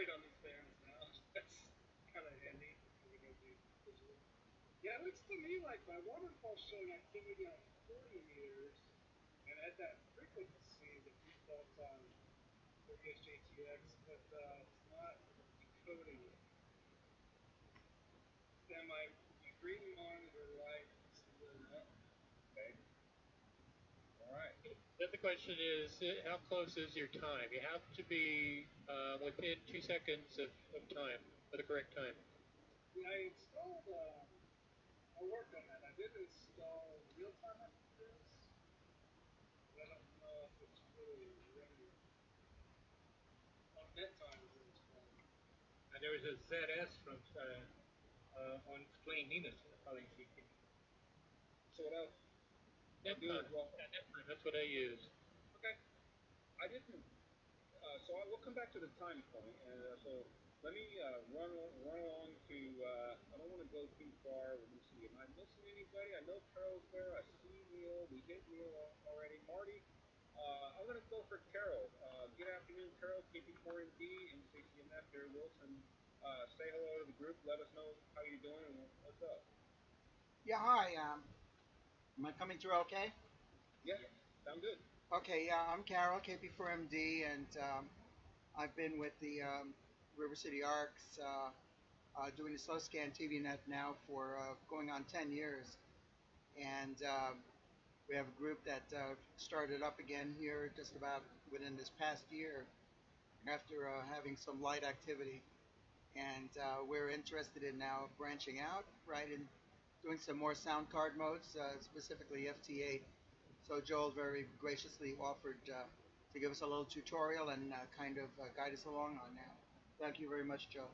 operate on these bands now. That's kind of handy. Yeah, it looks to me like my waterfall showing activity on 40 meters, and at that frequency, the default's on Wsjt-X, but it's not decoding it. And my green monitor light is lit up. Okay. All right. Then the question is, how close is your time? You have to be within 2 seconds of time, for the correct time. Yeah, I installed, I worked on that. I did install real-time after this. I don't know if it's really ready. On net time is installed. And there was a ZS from on Plain Linux. Probably she can. So what else? That's what I use. Okay. I didn't. So we'll come back to the time point, and so let me run along to. I don't want to go too far. Let me see. Am I missing anybody? I know Carol's there. I see Neil. We hit Neil already. Marty. I'm going to go for Carol. Good afternoon, Carol. KP4MD and CCMF here, Wilson. Say hello to the group. Let us know how you're doing and what's up. Yeah, hi. Am I coming through okay? Yeah, sound good. Okay, yeah, I'm Carol, KP4MD, and I've been with the River City ARCs doing the slow scan TV net now for going on 10 years. And we have a group that started up again here just about within this past year after having some light activity. And we're interested in now branching out, right, and doing some more sound card modes, specifically FT8. So Joel very graciously offered to give us a little tutorial and kind of guide us along on that. Thank you very much, Joe.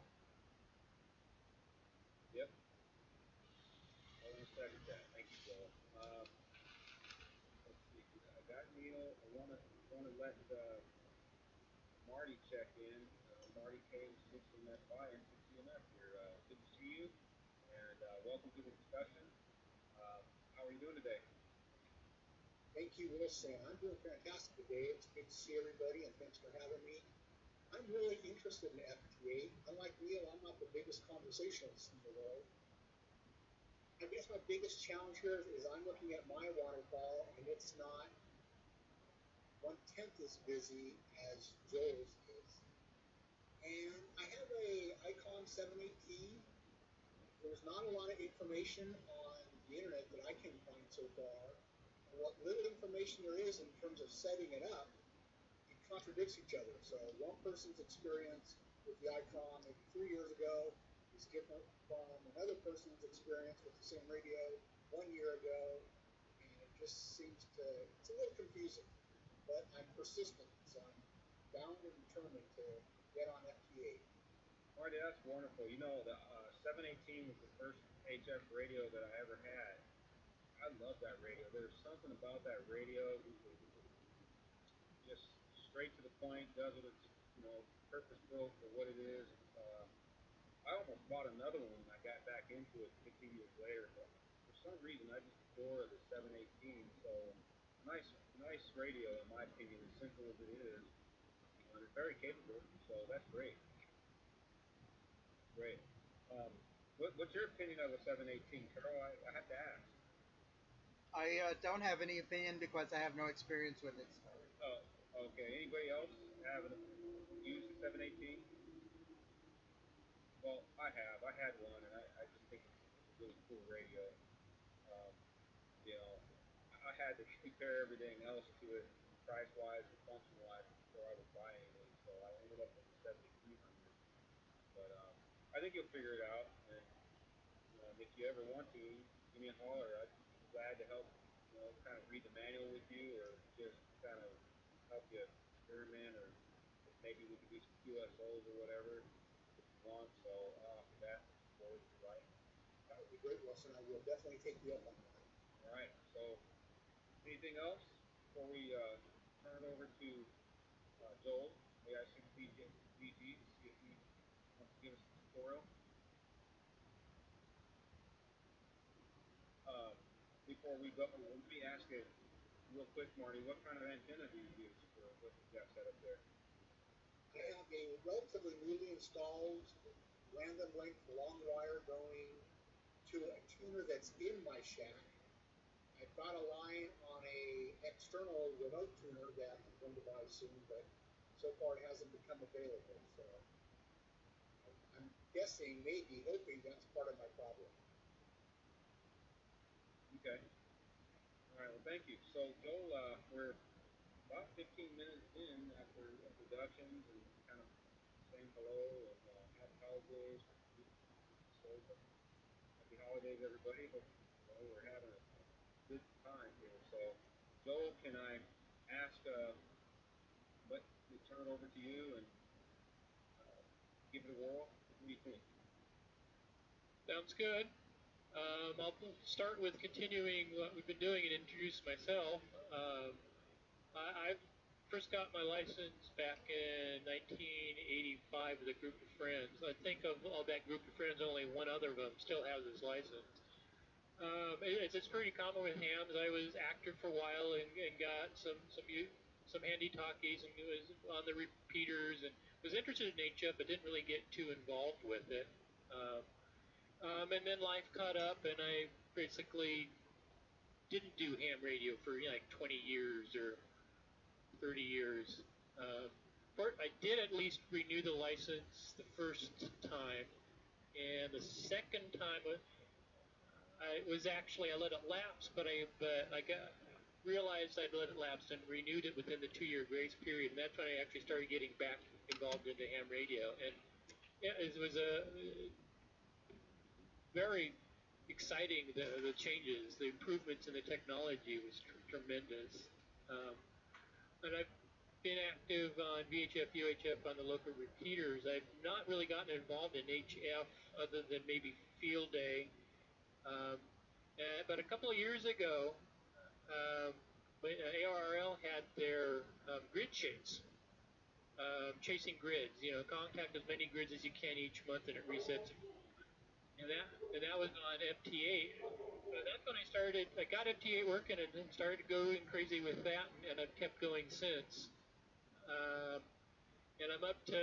Yep. I want to second that. Thank you, Joel. Let's see. I got Neil. I want to let Marty check in. Marty came 6CMF by and 6CMF here. Good to see you, and welcome to the discussion. How are you doing today? Thank you, Wilson. I'm doing fantastic today. It's good to see everybody, and thanks for having me. I'm really interested in FT8. Unlike Neil, I'm not the biggest conversationalist in the world. I guess my biggest challenge here is I'm looking at my waterfall, and it's not 1/10 as busy as Joel's is. And I have a Icon 718. There's not a lot of information on the internet that I can find so far. And what little information there is in terms of setting it up, it contradicts each other. So one person's experience with the Icon maybe 3 years ago is different from another person's experience with the same radio 1 year ago, and it just seems to, it's a little confusing. But I'm persistent, so I'm bound and determined to get on FT8. Marty, that's wonderful. You know, the 718 was the first HF radio that I ever had. I love that radio. There's something about that radio, just straight to the point, does what it's, purpose built for what it is. I almost bought another one when I got back into it 15 years later, but for some reason I just adore the 718. So nice radio in my opinion, as simple as it is. It's very capable, so that's great. Great. What's your opinion of the 718, Carol? I have to ask. I don't have any opinion because I have no experience with it. So. Oh, okay. Anybody else used the 718? Well, I have. I had one, and I just think it's a really cool radio. Um, I had to compare everything else to it, price-wise and function-wise, before I would buy anything. So I ended up with the 7300. But I think you'll figure it out. And if you ever want to, give me a holler. I'd be glad to help. Kind of read the manual with you, or just kind of help you experiment, or maybe we could do some QSOs or whatever if you want. So I'll offer that for if you like. That would be great, Wilson. I will definitely take you up on that. All right. So anything else before we turn it over to Joel, AI6DG, to see if he wants to give us a tutorial? Before we go, let me ask you real quick, Marty, what kind of antenna do you use for what you've got set up there? I have a relatively basically newly installed random length long wire going to a tuner that's in my shack. I've got a line on a external remote tuner that I'm going to buy soon, but so far it hasn't become available. So I'm guessing, maybe, hoping that's part of my problem. Okay. All right. Well, thank you. So, Joel, we're about 15 minutes in after introductions and kind of saying hello and happy holidays. So, happy holidays, everybody. Hope we're having a good time here. So, Joel, can I ask, let me turn it over to you and give it a whirl? What do you think? Sounds good. I'll start with continuing what we've been doing and introduce myself. I first got my license back in 1985 with a group of friends. I think of all that group of friends, only one other of them still has his license. It's pretty common with hams. I was actor for a while and got some handy talkies and was on the repeaters and was interested in HF but didn't really get too involved with it. And then life caught up and I basically didn't do ham radio for like 20 years or 30 years. I did at least renew the license the first time, and the second time I let it lapse, but I realized I'd let it lapse and renewed it within the 2-year grace period, and that's when I actually started getting back involved into ham radio. And yeah, it was a very exciting, the changes, the improvements in the technology was tremendous. And I've been active on VHF, UHF on the local repeaters. I've not really gotten involved in HF other than maybe field day. But a couple of years ago, ARRL had their grid chase, chasing grids. Contact as many grids as you can each month, and it resets. And that was on FT8. That's when I got FT8 working and then started going crazy with that, and I've kept going since. And I'm up to,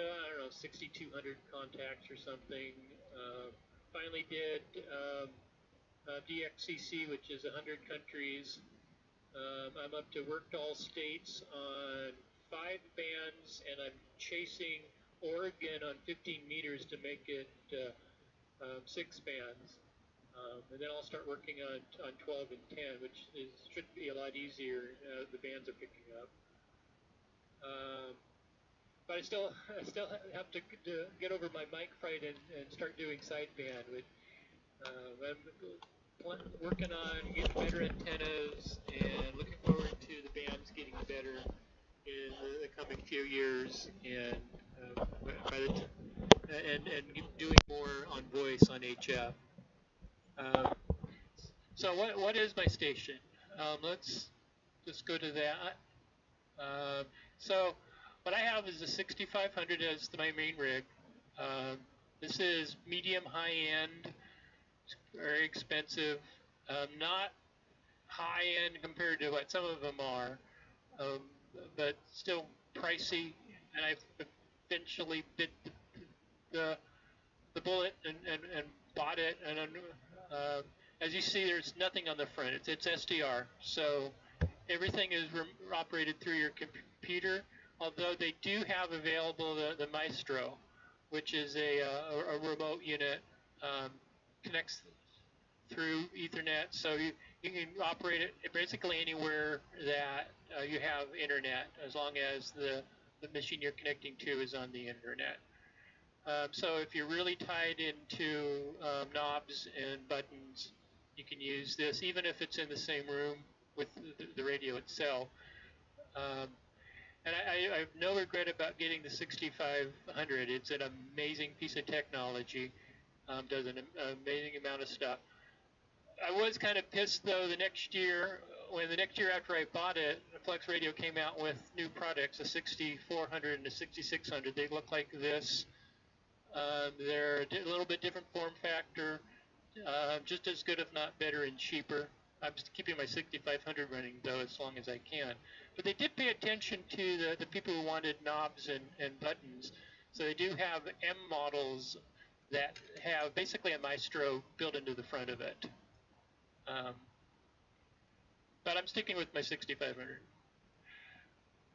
6,200 contacts or something. Finally did DXCC, which is 100 countries. I'm up to worked all states on 5 bands, and I'm chasing Oregon on 15 meters to make it 6 bands. And then I'll start working on 12 and 10, which should be a lot easier. The bands are picking up. But I still have to get over my mic fright and start doing sideband. I'm working on getting better antennas and looking forward to the bands getting better in the coming few years, and and doing more on voice on HF. So what is my station? Let's just go to that. So what I have is a 6500 as my main rig. This is medium high end, very expensive, not high end compared to what some of them are, but still pricey. And I eventually bit the bullet and bought it. And as you see, there's nothing on the front. It's SDR, so everything is operated through your computer. Although they do have available the Maestro, which is a remote unit, connects through Ethernet, so you can operate it basically anywhere that you have internet, as long as the machine you're connecting to is on the internet. So if you're really tied into knobs and buttons, you can use this, even if it's in the same room with the radio itself. And I have no regret about getting the 6500. It's an amazing piece of technology. Does an amazing amount of stuff. I was kind of pissed though the next year after I bought it, Flex Radio came out with new products, a 6400 and a 6600. They look like this. They're a little bit different form factor, just as good if not better and cheaper. I'm just keeping my 6500 running though as long as I can. But they did pay attention to the people who wanted knobs and buttons. So they do have M models that have basically a Maestro built into the front of it. But I'm sticking with my 6500.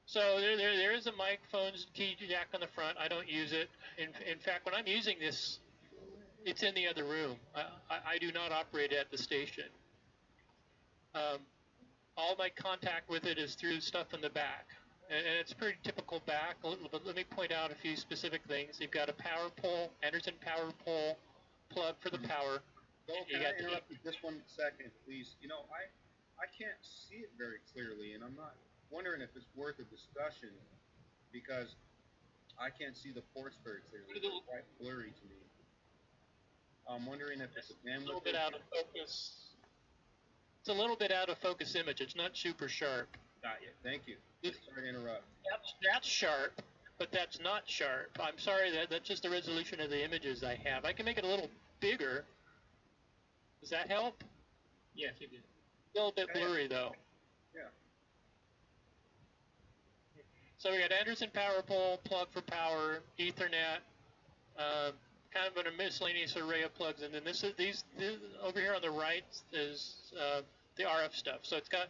So there is a microphone key jack on the front. I don't use it. In fact, when I'm using this, it's in the other room. I do not operate at the station. All my contact with it is through stuff in the back. And it's pretty typical back, but let me point out a few specific things. You've got a power pole, Anderson power pole, plug for the power. Well, can I interrupt you just 1 second, please? You know, I can't see it very clearly, and I'm not wondering if it's worth a discussion because I can't see the ports very clearly. They're quite blurry to me. I'm wondering if it's a bandwidth. A little bit out of focus. It's a little bit out of focus image. It's not super sharp. Got you. Thank you. Sorry to interrupt. That's sharp, but that's not sharp. I'm sorry, that's just the resolution of the images I have. I can make it a little bigger. Does that help? Yes, it did. A little bit blurry though. Yeah. So we got Anderson power pole, plug for power, Ethernet, kind of a miscellaneous array of plugs, and then this over here on the right is the RF stuff. So it's got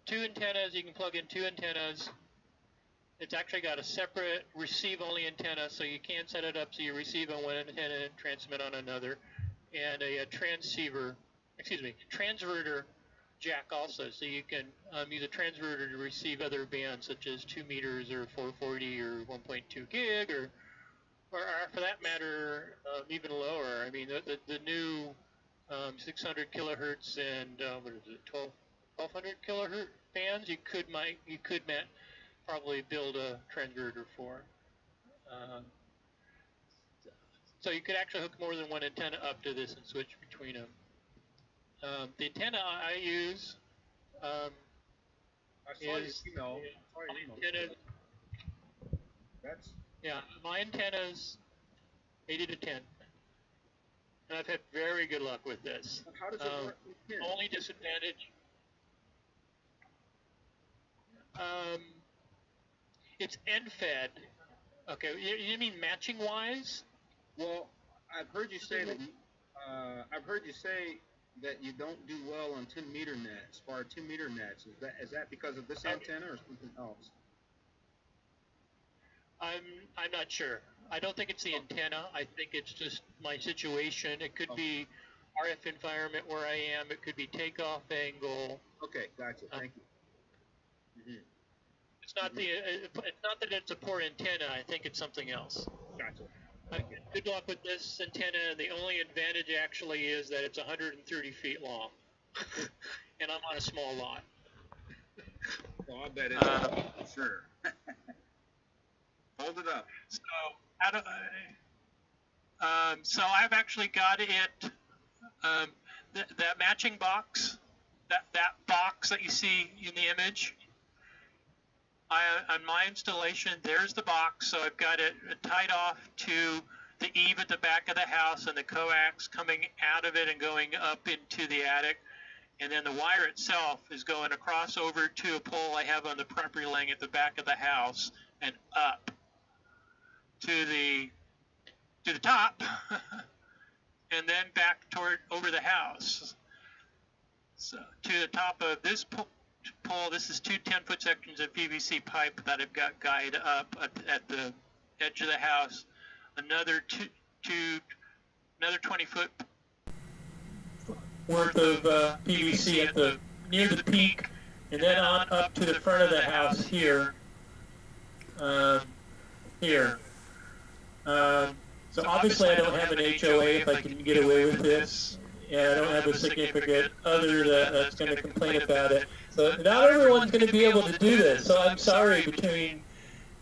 2 antennas. You can plug in 2 antennas. It's actually got a separate receive-only antenna, so you can set it up so you receive on one antenna and transmit on another, and a transverter jack also, so you can use a transverter to receive other bands such as 2 meters or 440 or 1.2 gig or for that matter even lower. I mean the new 600 kilohertz and what is it, 1200 kilohertz bands you could probably build a transverter for. So you could actually hook more than one antenna up to this and switch between them. The antenna I use is my antenna's 80 to 10. And I've had very good luck with this. How does it work? Only disadvantage. It's end-fed. Okay, you mean matching-wise? Well, I've heard you say that you don't do well on 2-meter nets, far 2-meter nets. Is that because of this antenna or something else? I'm not sure. I don't think it's the antenna. I think it's just my situation. It could be RF environment where I am. It could be takeoff angle. Okay, gotcha. Thank you. Mm-hmm. It's not it's not that it's a poor antenna. I think it's something else. Gotcha. Good luck with this antenna. The only advantage actually is that it's 130 feet long, and I'm on a small lot. Well, I bet it's sure. Hold it up. So I've actually got it. That matching box, that box that you see in the image. On my installation, there's the box, so I've got it tied off to the eave at the back of the house and the coax coming out of it and going up into the attic. And then the wire itself is going across over to a pole I have on the property line at the back of the house and up to the top and then back over the house. So to the top of this pole, this is 2 10-foot sections of PVC pipe that I've got guyed up at the edge of the house. Another 20-foot worth of PVC at near the peak, and then on up to the front of the house here. So obviously I don't have an HOA if I can get away with this, and I don't have a significant other that's going to complain about it. So not everyone's going to be able to do this, so I'm sorry between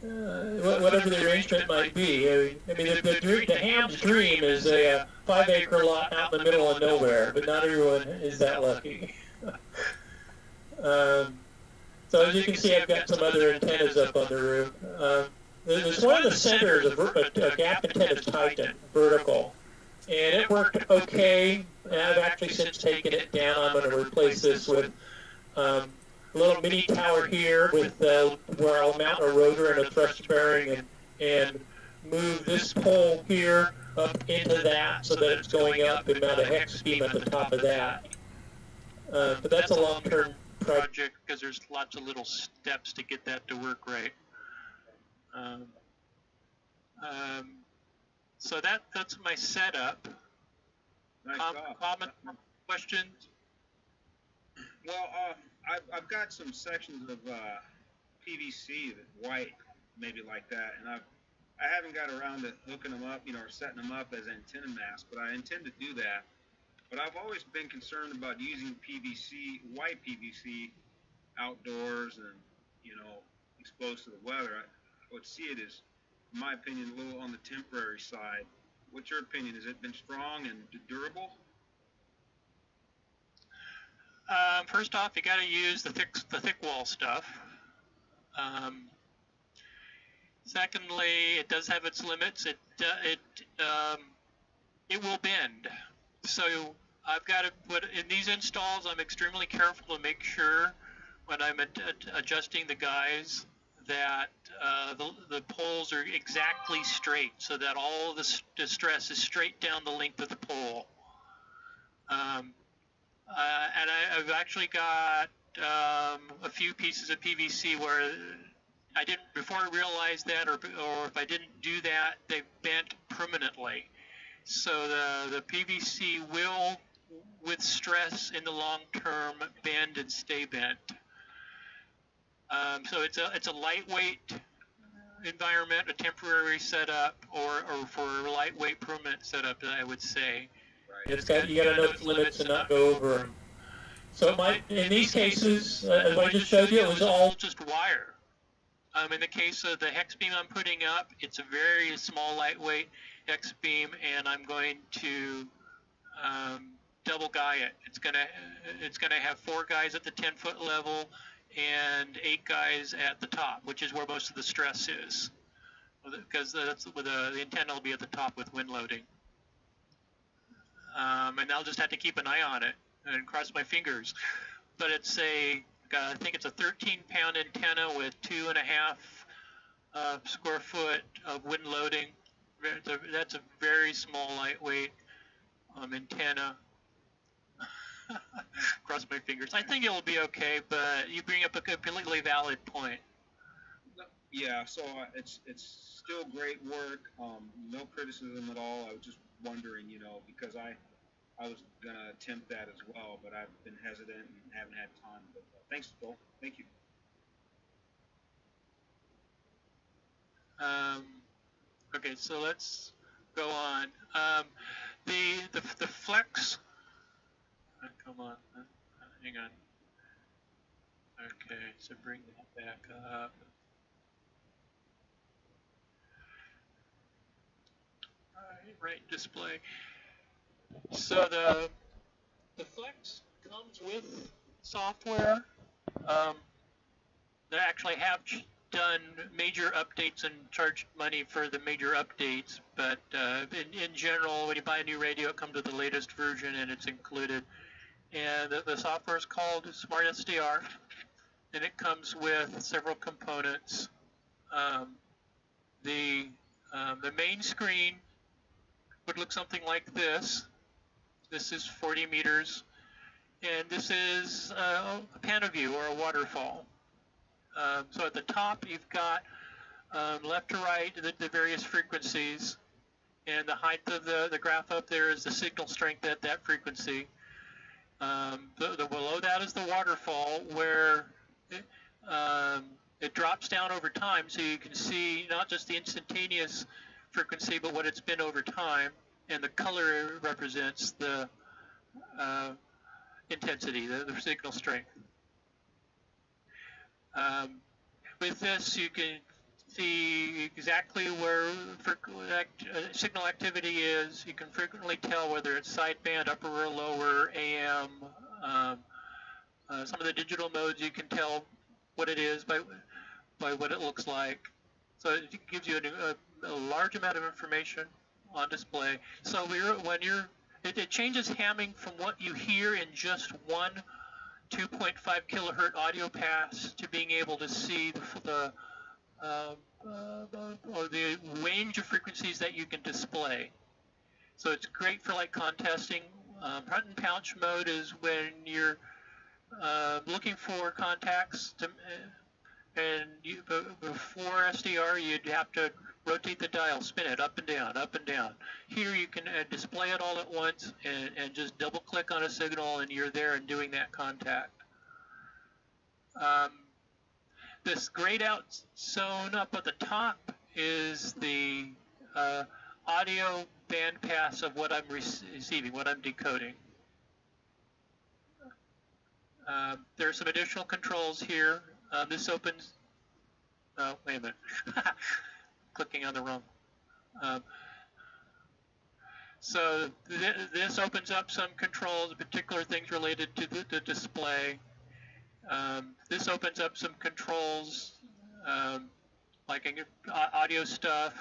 whatever the arrangement might be. I mean, the ham's dream is a 5-acre lot out in the middle of nowhere, but not everyone is that lucky. So as you can see, I've got some other antennas up on the roof. There's one of the centers, a gap antenna Titan, vertical, and it worked okay. And I've actually since taken it down. I'm going to replace this with a little mini tower here with where I'll mount a rotor and a thrust bearing and move this pole here up into that so that it's going up and mount a hex beam at the top of that. But that's a long-term project because there's lots of little steps to get that to work right. So that's my setup. Nice Comment, questions? Well, I've got some sections of PVC that white, maybe like that, and I haven't got around to hooking them up, or setting them up as antenna masts, but I intend to do that. But I've always been concerned about using PVC, white PVC, outdoors and, exposed to the weather. I would see it as, in my opinion, a little on the temporary side. What's your opinion? Has it been strong and durable? First off, you got to use the thick wall stuff. Secondly, it does have its limits. It will bend. So I've got to put in these installs. I'm extremely careful to make sure when I'm adjusting the guys that the poles are exactly straight, so that all the stress is straight down the length of the pole. And I've actually got a few pieces of PVC where I didn't, before I realized that, or if I didn't do that, they bent permanently. So the PVC will, with stress in the long term, bend and stay bent. So it's a lightweight environment, a temporary setup, or for a lightweight permanent setup, I would say. Right. You got to know its limits and not go over them. So in these cases, as I just showed you, it was all just wire. In the case of the hex beam I'm putting up, it's a very small, lightweight hex beam, and I'm going to double guy it. It's gonna have 4 guys at the 10-foot level and 8 guys at the top, which is where most of the stress is, because that's where the antenna will be at the top with wind loading. And I'll just have to keep an eye on it and cross my fingers. But it's I think it's a 13-pound antenna with 2.5 square foot of wind loading. That's a very small, lightweight antenna. Cross my fingers. I think it'll be okay, but you bring up a completely valid point. Yeah, so it's still great work. No criticism at all. I was just wondering, because I was going to attempt that as well, but I've been hesitant and haven't had time. But thanks, Phil. Thank you. Okay, so let's go on. The flex. Come on. Hang on. Okay, so bring that back up. All right, display. So the Flex comes with software. They actually have done major updates and charged money for the major updates, but in general, when you buy a new radio, it comes with the latest version and it's included. And the software is called Smart SDR, and it comes with several components. The main screen would look something like this. This is 40 meters, and this is a panoview or a waterfall. So at the top, you've got left to right the various frequencies, and the height of the graph up there is the signal strength at that frequency. Below that is the waterfall, where it drops down over time, so you can see not just the instantaneous frequency, but what it's been over time, and the color represents the intensity, the signal strength. With this, you can see exactly where signal activity is. You can frequently tell whether it's sideband, upper or lower, AM. Some of the digital modes, you can tell what it is by what it looks like. So it gives you a large amount of information on display. So it changes hamming from what you hear in just one 2.5 kilohertz audio pass to being able to see the or the range of frequencies that you can display. So it's great for like contesting. Hunt and pouch mode is when you're looking for contacts to, and before SDR you'd have to rotate the dial, spin it up and down, up and down. Here you can display it all at once and just double click on a signal and you're there and doing that contact. This grayed out zone up at the top is the audio bandpass of what I'm receiving, what I'm decoding. There are some additional controls here. This opens, oh, wait a minute, clicking on the wrong. So this opens up some controls, particular things related to the display. This opens up some controls like audio stuff,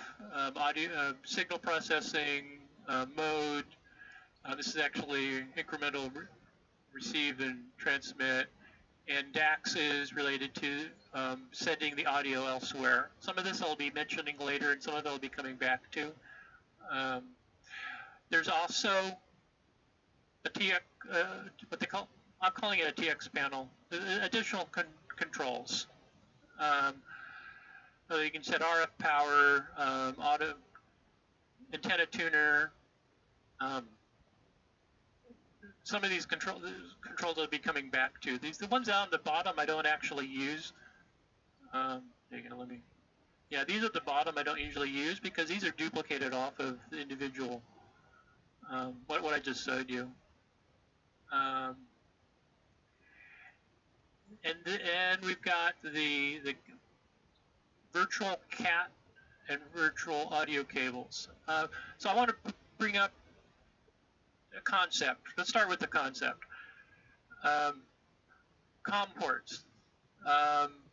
signal processing, mode. This is actually incremental receive and transmit. And DAX is related to sending the audio elsewhere. Some of this I'll be mentioning later, and some of it I'll be coming back to. There's also a TX, what they call, I'm calling it a TX panel, additional controls. So you can set RF power, auto antenna tuner. Some of these controls I'll be coming back to. The ones out on the bottom I don't actually use. You're gonna let me. Yeah, these at the bottom I don't usually use because these are duplicated off of the individual. What I just showed you. And we've got the virtual CAT and virtual audio cables. So I want to bring up a concept. Let's start with the concept. COM ports.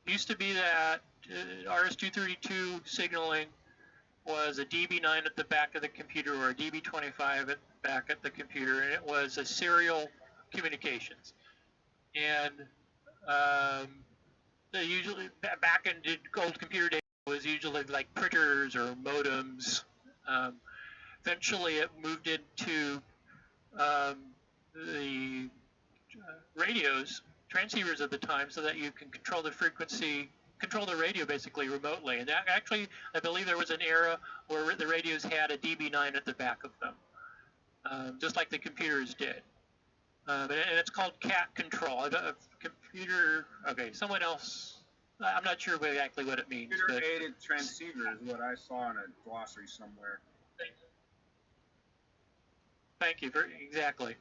Used to be that RS-232 signaling was a DB9 at the back of the computer or a DB25 at the back at the computer, and it was a serial communications. And usually back in the old computer days was usually like printers or modems. Eventually it moved into the radios, transceivers at the time, so that you can control the frequency, control the radio basically remotely. And actually, I believe there was an era where the radios had a DB9 at the back of them, just like the computers did. And it's called CAT control. A computer, okay, someone else, I'm not sure exactly what it means. Computer-aided transceiver is what I saw in a glossary somewhere. Thank you, exactly.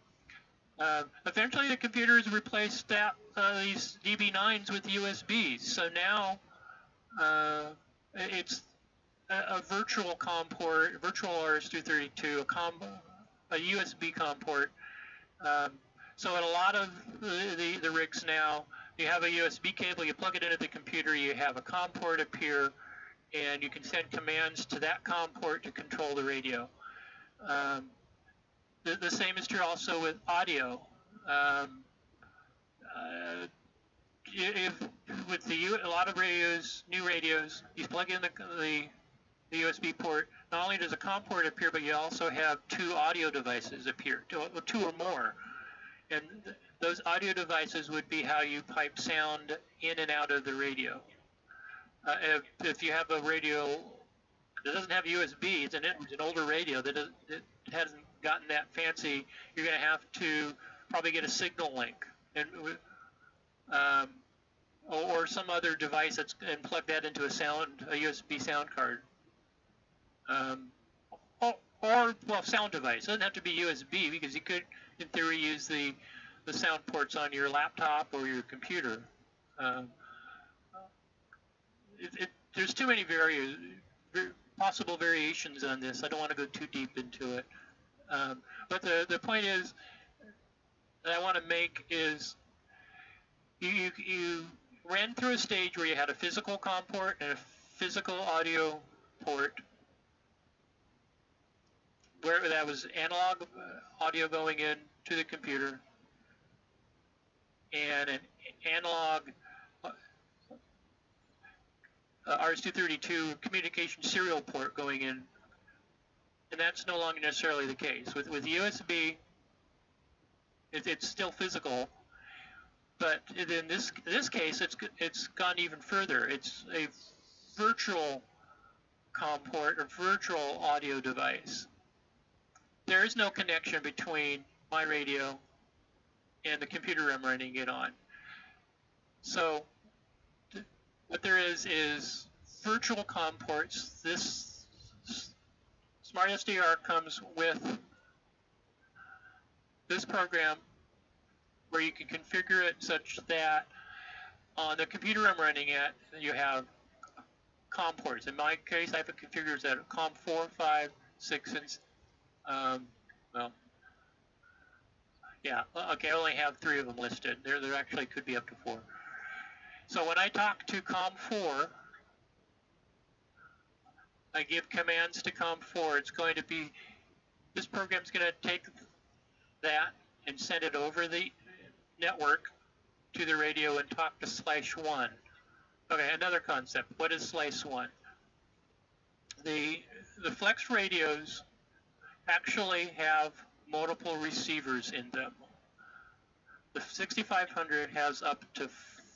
Eventually the computers replaced these DB9s with USBs. So now it's a virtual COM port, virtual RS-232, a USB COM port. So in a lot of the rigs now, you have a USB cable, you plug it into the computer, you have a COM port appear, and you can send commands to that COM port to control the radio. The same is true also with audio. With a lot of radios, new radios, you plug in the USB port. Not only does a COM port appear, but you also have two audio devices appear, two or more. And those audio devices would be how you pipe sound in and out of the radio. If you have a radio that doesn't have USB, it's an older radio that hasn't gotten that fancy, you're going to have to probably get a signal link and or some other device and plug that into a USB sound card. Or sound device. It doesn't have to be USB because you could, in theory, use the sound ports on your laptop or your computer. There's too many possible variations on this. I don't want to go too deep into it. But the point is that I want to make is you ran through a stage where you had a physical COM port and a physical audio port, where that was analog audio going in to the computer and an analog RS-232 communication serial port going in, and that's no longer necessarily the case. With USB, it's still physical, but in this case, it's gone even further. It's a virtual COM port or virtual audio device. There is no connection between my radio and the computer I'm running it on. So what there is virtual COM ports. This Smart SDR comes with this program where you can configure it such that on the computer I'm running at, you have COM ports. In my case, I have it configured at COM 4, 5, 6, and well, yeah, okay, I only have 3 of them listed. There actually could be up to 4. So when I talk to COM 4, I give commands to COM 4. It's going to be, this program's going to take that and send it over the network to the radio and talk to /1. Okay, another concept. What is /1? The Flex radios actually have multiple receivers in them. The 6500 has up to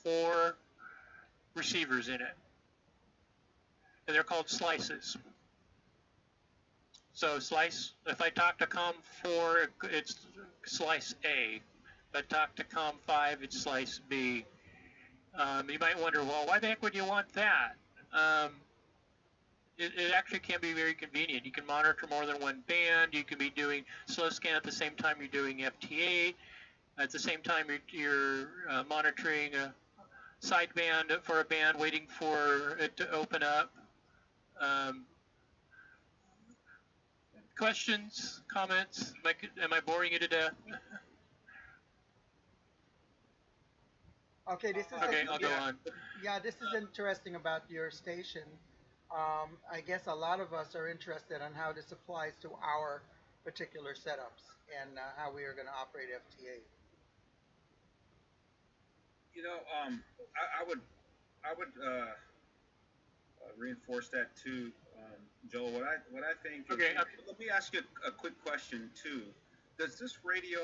4 receivers in it, and they're called slices. So slice, if I talk to COM 4, it's slice A. If I talk to COM 5, it's slice B. You might wonder, well, why the heck would you want that? It actually can be very convenient. You can monitor more than one band. You can be doing slow scan at the same time you're doing FT8. At the same time you're monitoring a sideband for a band, waiting for it to open up. Questions, comments? Am I boring you to death? Okay, this is okay. I'll go on. Yeah, this is interesting about your station. I guess a lot of us are interested on how this applies to our particular setups and how we are going to operate FT8. You know, I would reinforce that too, Joel. What I think. Okay. Let me ask you a quick question too. Does this radio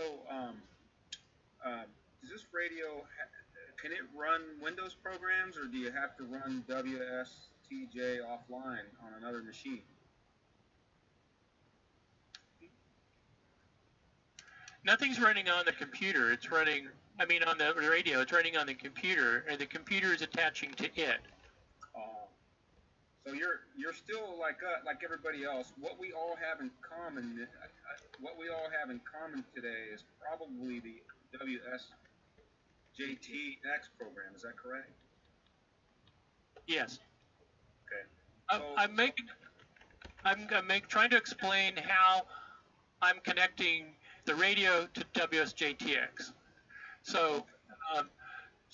can it run Windows programs, or do you have to run WSJT offline on another machine? Nothing's running on the computer. It's running, I mean, on the radio. It's running on the computer, and the computer is attaching to it. So you're still like everybody else. What we all have in common, today is probably the WSJT-X program. Is that correct? Yes. Okay. So, I'm trying to explain how I'm connecting the radio to WSJT-X. So,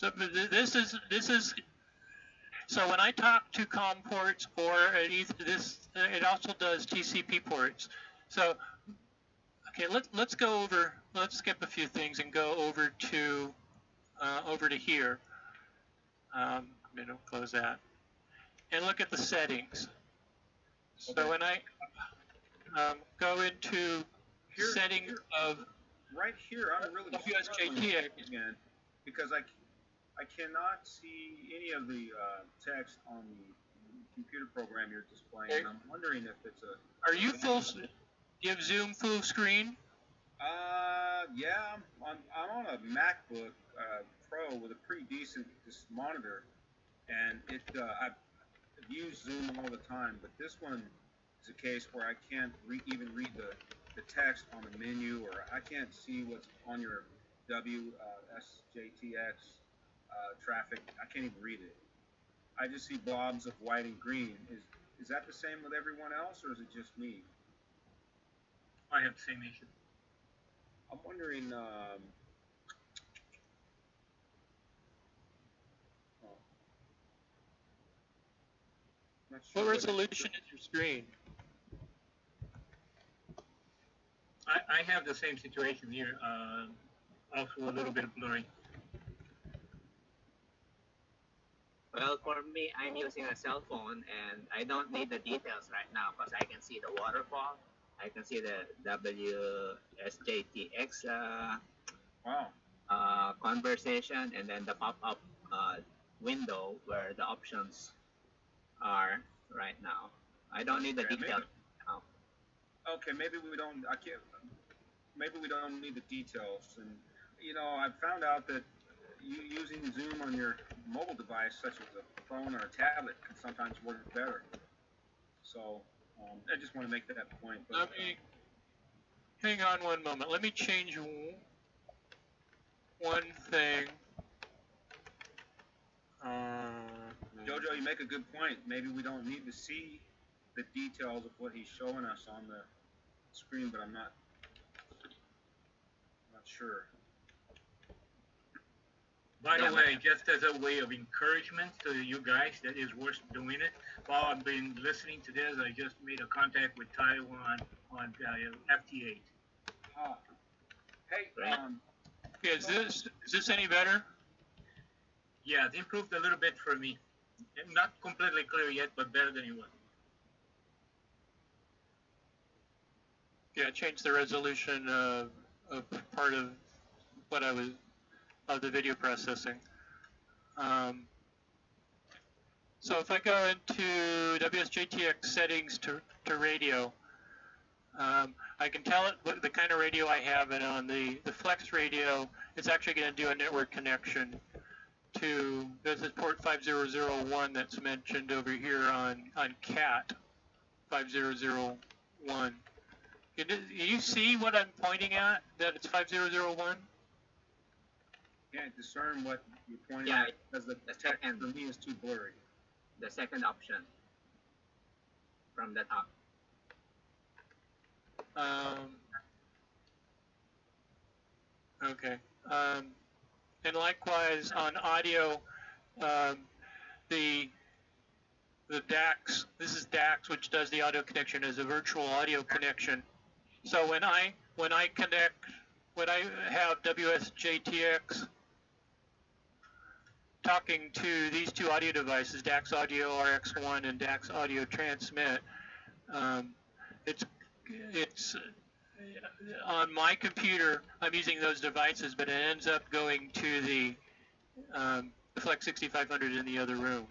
this is. So when I talk to COM ports, or it also does TCP ports. So, okay, let's skip a few things and go over to here. I'm going to close that and look at the settings. Okay. So when I go into settings of right here, I'm really WSJT-X again because I cannot see any of the text on the computer program you're displaying. And I'm wondering if it's a. Are you full? Do you have Zoom full screen? Yeah, I'm on a MacBook Pro with a pretty decent monitor, and I've used Zoom all the time. But this one is a case where I can't even read the text on the menu, or I can't see what's on your WSJT-X traffic. I can't even read it. I just see blobs of white and green. Is that the same with everyone else, or is it just me? I have the same issue. I'm wondering. Not sure what resolution is your screen? I have the same situation here. Also a little bit blurry. Well, for me, I'm using a cell phone and I don't need the details right now because I can see the waterfall. I can see the WSJT-X Wow. conversation and then the pop-up window where the options are right now. I don't need the Okay, details now. Okay, maybe we don't. I can't. Maybe we don't need the details. And I've found out that using Zoom on your mobile device, such as a phone or a tablet, can sometimes work better. So I just want to make that point. But, Let me hang on one moment. Let me change one thing. Jojo, you make a good point. Maybe we don't need to see the details of what he's showing us on the screen, but I'm not sure. By the way, just as a way of encouragement to you guys that is worth doing it, while I've been listening to this, I just made a contact with Taiwan on FT8. Oh. Hey, yeah, is this any better? Yeah, it improved a little bit for me. Not completely clear yet, but better than it was. Yeah, change the resolution of part of what I was of the video processing. So if I go into WSJT-X settings to radio, I can tell it what the kind of radio I have, and on the flex radio, it's actually going to do a network connection to, this is port 5001 that's mentioned over here on CAT 5001. Can you see what I'm pointing at, that it's 5001? Can't discern what you're pointing at because the text for me is too blurry. The second option from the top. Okay. And likewise on audio, the DAX, this is DAX, which does the audio connection as a virtual audio connection. So when I have WSJT-X talking to these two audio devices, DAX Audio RX1 and DAX Audio Transmit, it's on my computer, I'm using those devices, but it ends up going to the Flex 6500 in the other room.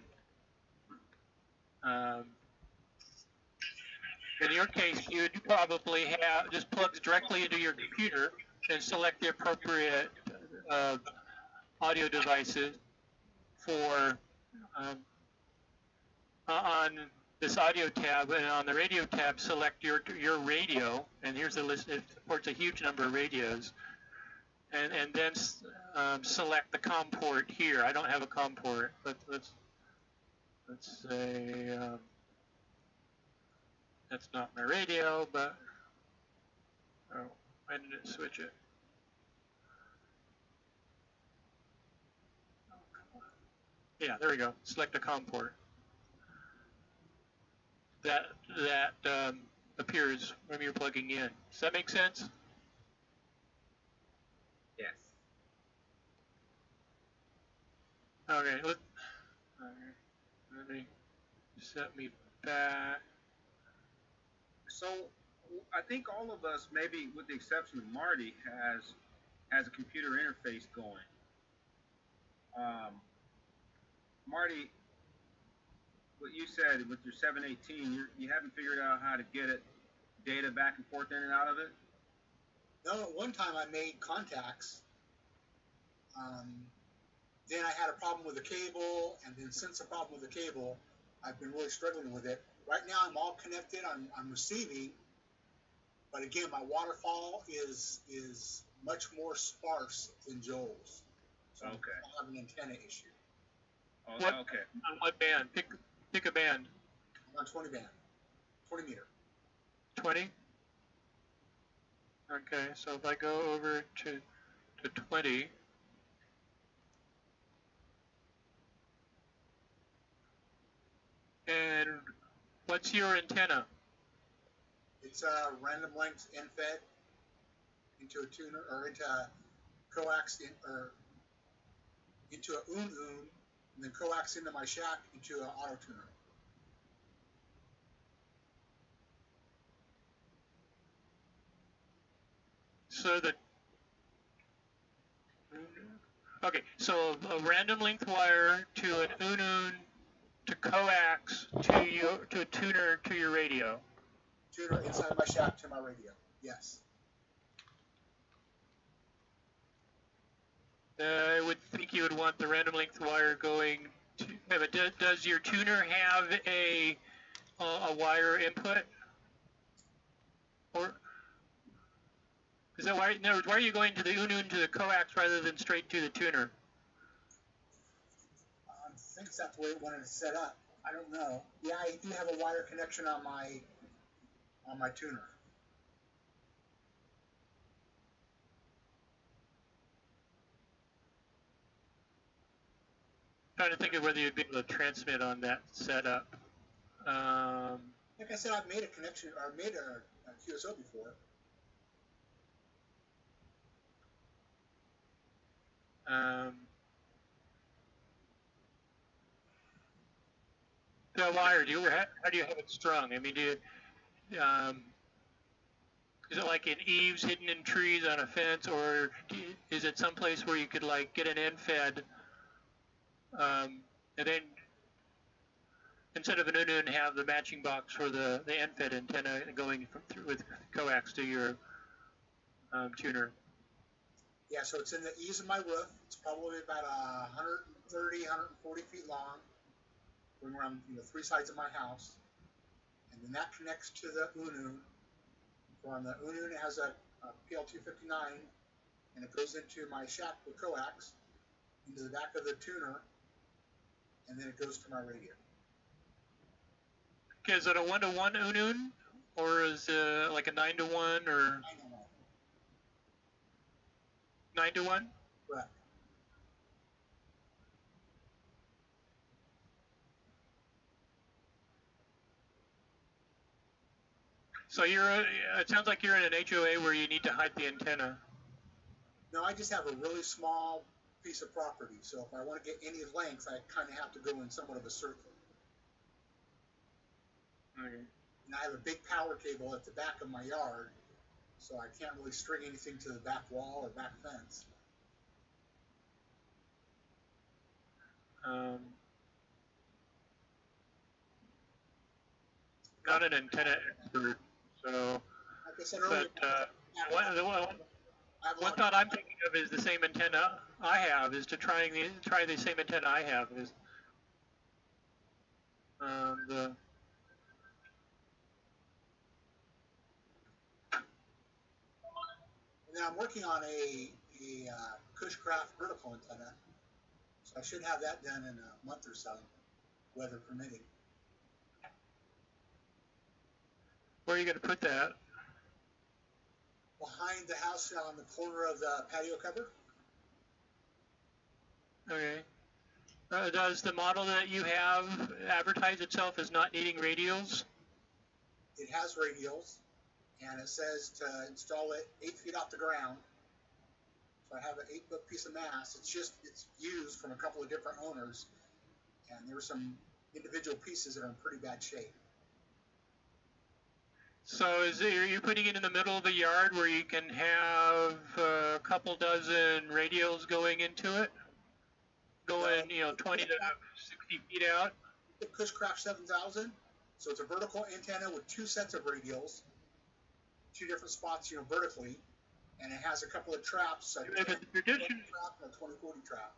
In your case, you'd probably have just plugs directly into your computer and select the appropriate audio devices for on this audio tab, and on the radio tab, select your radio, and here's the list. It supports a huge number of radios, and then select the COM port here. I don't have a COM port, but let's say that's not my radio, but why did it switch it? Oh, come on. Yeah, there we go. Select the COM port. That appears when you're plugging in. Does that make sense? Yes. Okay, let me set me back. So I think all of us, maybe with the exception of Marty, has a computer interface going. Marty, what you said with your 718, you haven't figured out how to get it data back and forth in and out of it? No, at one time I made contacts. Then I had a problem with the cable, and then since the problem with the cable, I've been really struggling with it. Right now I'm all connected, I'm receiving, but again, my waterfall is much more sparse than Joel's. So Okay. I have an antenna issue. Oh, What, okay. on what band? Pick a band. I'm on 20 band, 20 meter. 20? Okay, so if I go over to 20, and what's your antenna? It's a random length infed into a tuner, or into a coax, or into a un-un and then coax into my shack into an auto tuner. So okay, so a random length wire to an UNUN to coax to a tuner to your radio. Tuner inside my shack to my radio. Yes. I would think you would want the random length wire going to. But does your tuner have a wire input, or is that why? In other words, why are you going to the UNUN to the coax rather than straight to the tuner? I think that's the way it wanted to set up. I don't know. Yeah, I do have a wire connection on my tuner. Trying to think of whether you'd be able to transmit on that setup. Like I said, I've made a connection or made a QSO before. The wire, how do you have it strung? I mean, is it like in eaves hidden in trees on a fence, or is it someplace where you could like get an end fed, and then instead of an UNUN have the matching box for the end fed antenna going through with coax to your tuner? Yeah, so it's in the eaves of my roof. It's probably about 130, 140 feet long, going around three sides of my house, and then that connects to the UNUN. On the UNUN, it has a PL259, and it goes into my shack with coax, into the back of the tuner, and then it goes to my radio. Okay, is it a 1-to-1 UNUN, or is it like a 9-to-1, or 9-to-1? Correct. So it sounds like you're in an HOA where you need to hide the antenna. No, I just have a really small piece of property, so if I want to get any length, I kind of have to go in somewhat of a circle. Okay. And I have a big power cable at the back of my yard, so I can't really string anything to the back wall or back fence. Not an antenna expert, so. Like I said earlier, one thought I'm thinking of is the same antenna I have, is to try the same antenna I have. Is Now I'm working on a Cushcraft vertical antenna, so I should have that done in a month or so, weather permitting. Where are you going to put that? Behind the house on the corner of the patio cover. Okay. Does the model that you have advertise itself as not needing radials? It has radials, and it says to install it 8 feet off the ground. So I have an 8-foot piece of mast. It's used from a couple of different owners, and there are some individual pieces that are in pretty bad shape. So are you putting it in the middle of the yard where you can have a couple dozen radials going into it? Going, 20 to 60 feet out? The Cushcraft 7000, so it's a vertical antenna with 2 sets of radials, 2 different spots, vertically, and it has a couple of traps, a 10-40 trap and a 2040 trap.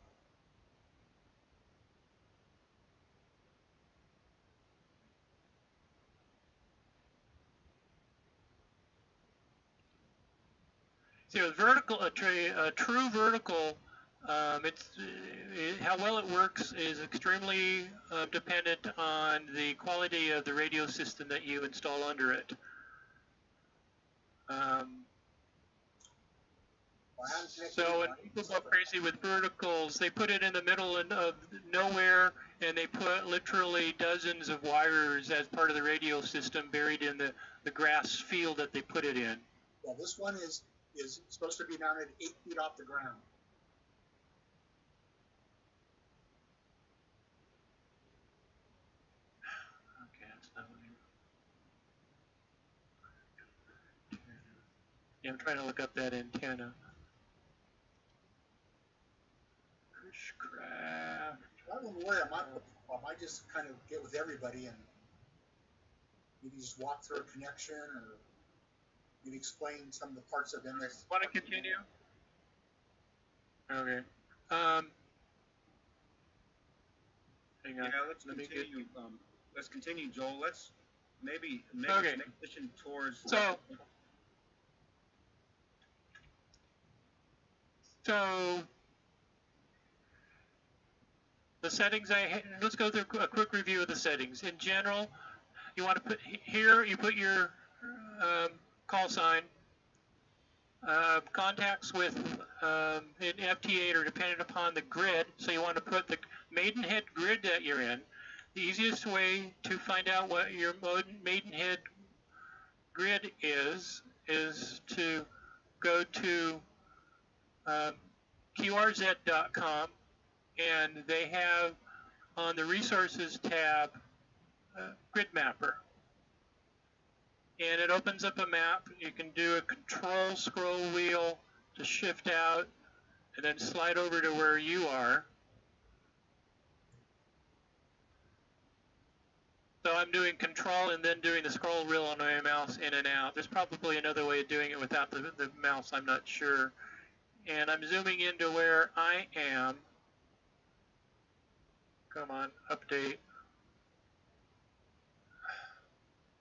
See, a true vertical, how well it works is extremely dependent on the quality of the radio system that you install under it. So when people go crazy with verticals, they put it in the middle of nowhere, and they put literally dozens of wires as part of the radio system buried in the grass field that they put it in. Well, this one is supposed to be mounted 8 feet off the ground. Yeah, I'm trying to look up that antenna. Bushcraft. I don't know where I might put the problem. I just kind of get with everybody and maybe just walk through a connection or maybe explain some of the parts of them. Want to continue? Okay. Hang on. Yeah, let's continue. Let's continue, Joel. Let's maybe Okay. transition towards. So the settings, let's go through a quick review of the settings. In general, you want to put here, you put your call sign. Contacts with in FT8 are dependent upon the grid, so you want to put the Maidenhead grid that you're in. The easiest way to find out what your Maidenhead grid is to go to QRZ.com, and they have on the Resources tab Grid Mapper. And it opens up a map. You can do a control scroll wheel to shift out and then slide over to where you are. So I'm doing control and then doing the scroll wheel on my mouse in and out. There's probably another way of doing it without the mouse, I'm not sure. And I'm zooming into where I am. Come on, update.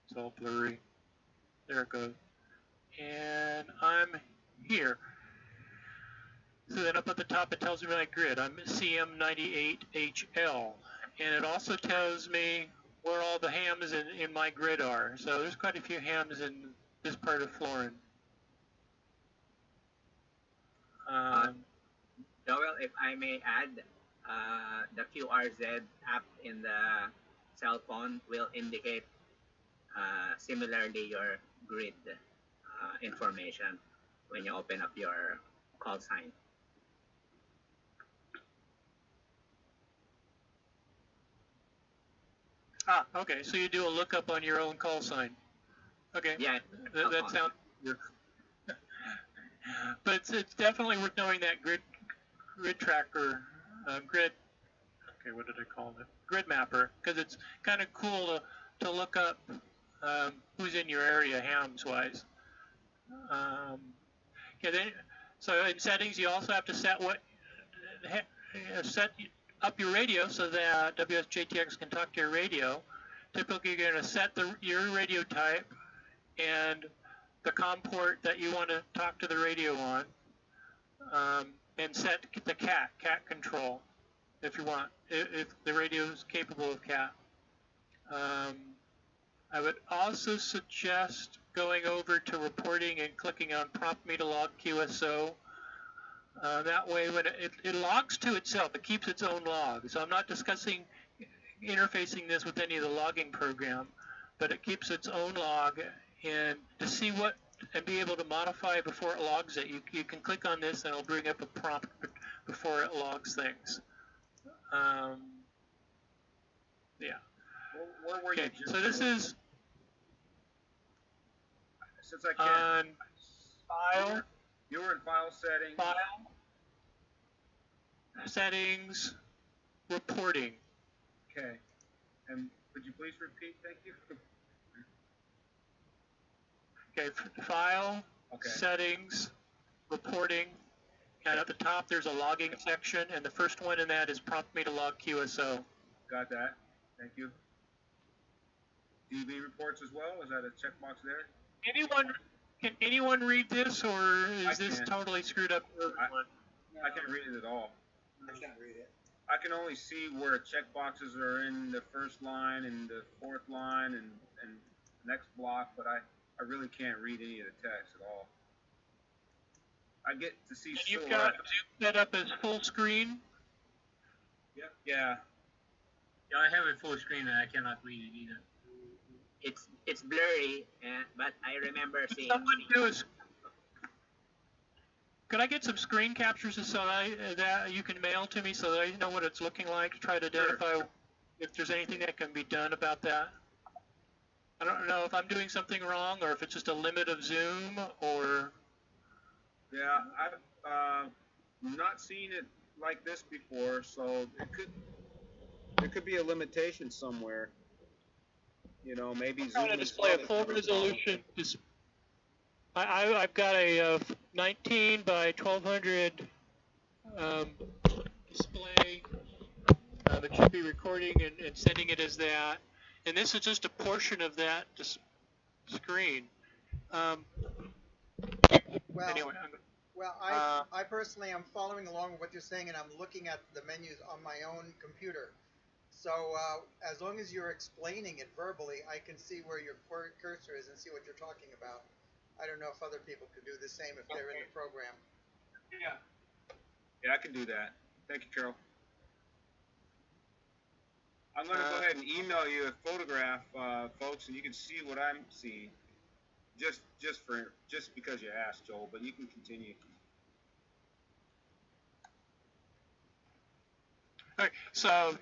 It's all blurry. There it goes. And I'm here. So then up at the top it tells me my grid. I'm CM98HL. And it also tells me where all the hams in my grid are. So there's quite a few hams in this part of Florin. Joel, if I may add, the QRZ app in the cell phone will indicate similarly your grid information when you open up your call sign. Ah, okay. So you do a lookup on your own call sign. Okay. Yeah. That sounds. But it's definitely worth knowing that grid tracker, grid. Okay, what did I call it? Grid mapper, because it's kind of cool to look up who's in your area hams wise. Okay, then, so in settings you also have to set set up your radio so that WSJT-X can talk to your radio. Typically you're going to set your radio type and the COM port that you want to talk to the radio on, and set the cat control if you want, if the radio is capable of cat. I would also suggest going over to reporting and clicking on prompt me to log QSO. That way when it logs to itself, it keeps its own log. So I'm not discussing interfacing this with any of the logging program, but it keeps its own log, and to see what and be able to modify before it logs it, you can click on this and it'll bring up a prompt before it logs things. Yeah. Where were you? So this is since I can't. On file. You were in file settings. File. Settings. Reporting. Okay. And could you please repeat? Thank you. Okay. File. Okay. Settings. Reporting. And at the top there's a logging section, and the first one in that is prompt me to log QSO. Got that. Thank you. DB reports as well? Is that a checkbox there? Can anyone read this, or is this totally screwed up for everyone? I can't read it at all. I can't read it. I can only see where checkboxes are in the first line and the fourth line and next block, but I really can't read any of the text at all. I get to see. And you've got Zoom set up as full screen? Yep. Yeah. Yeah, I have a full screen and I cannot read it either. It's blurry, but I remember seeing. Could I get some screen captures so that you can mail to me so that I know what it's looking like to try to identify if there's anything that can be done about that? I don't know if I'm doing something wrong or if it's just a limit of Zoom or Yeah, I've not seen it like this before, so there could be a limitation somewhere. You know, maybe I'm trying to Zoom is display a full resolution. I've got a 19 by 1200 display that should be recording and sending it as that. And this is just a portion of that screen. Well, Anyway, I personally am following along with what you're saying, and I'm looking at the menus on my own computer. So as long as you're explaining it verbally, I can see where your cursor is and see what you're talking about. I don't know if other people could do the same if they're in the program. yeah. Yeah, I can do that. Thank you, Carol. I'm going to go ahead and email you a photograph, folks, and you can see what I'm seeing. Just because you asked, Joel, but you can continue. All right, so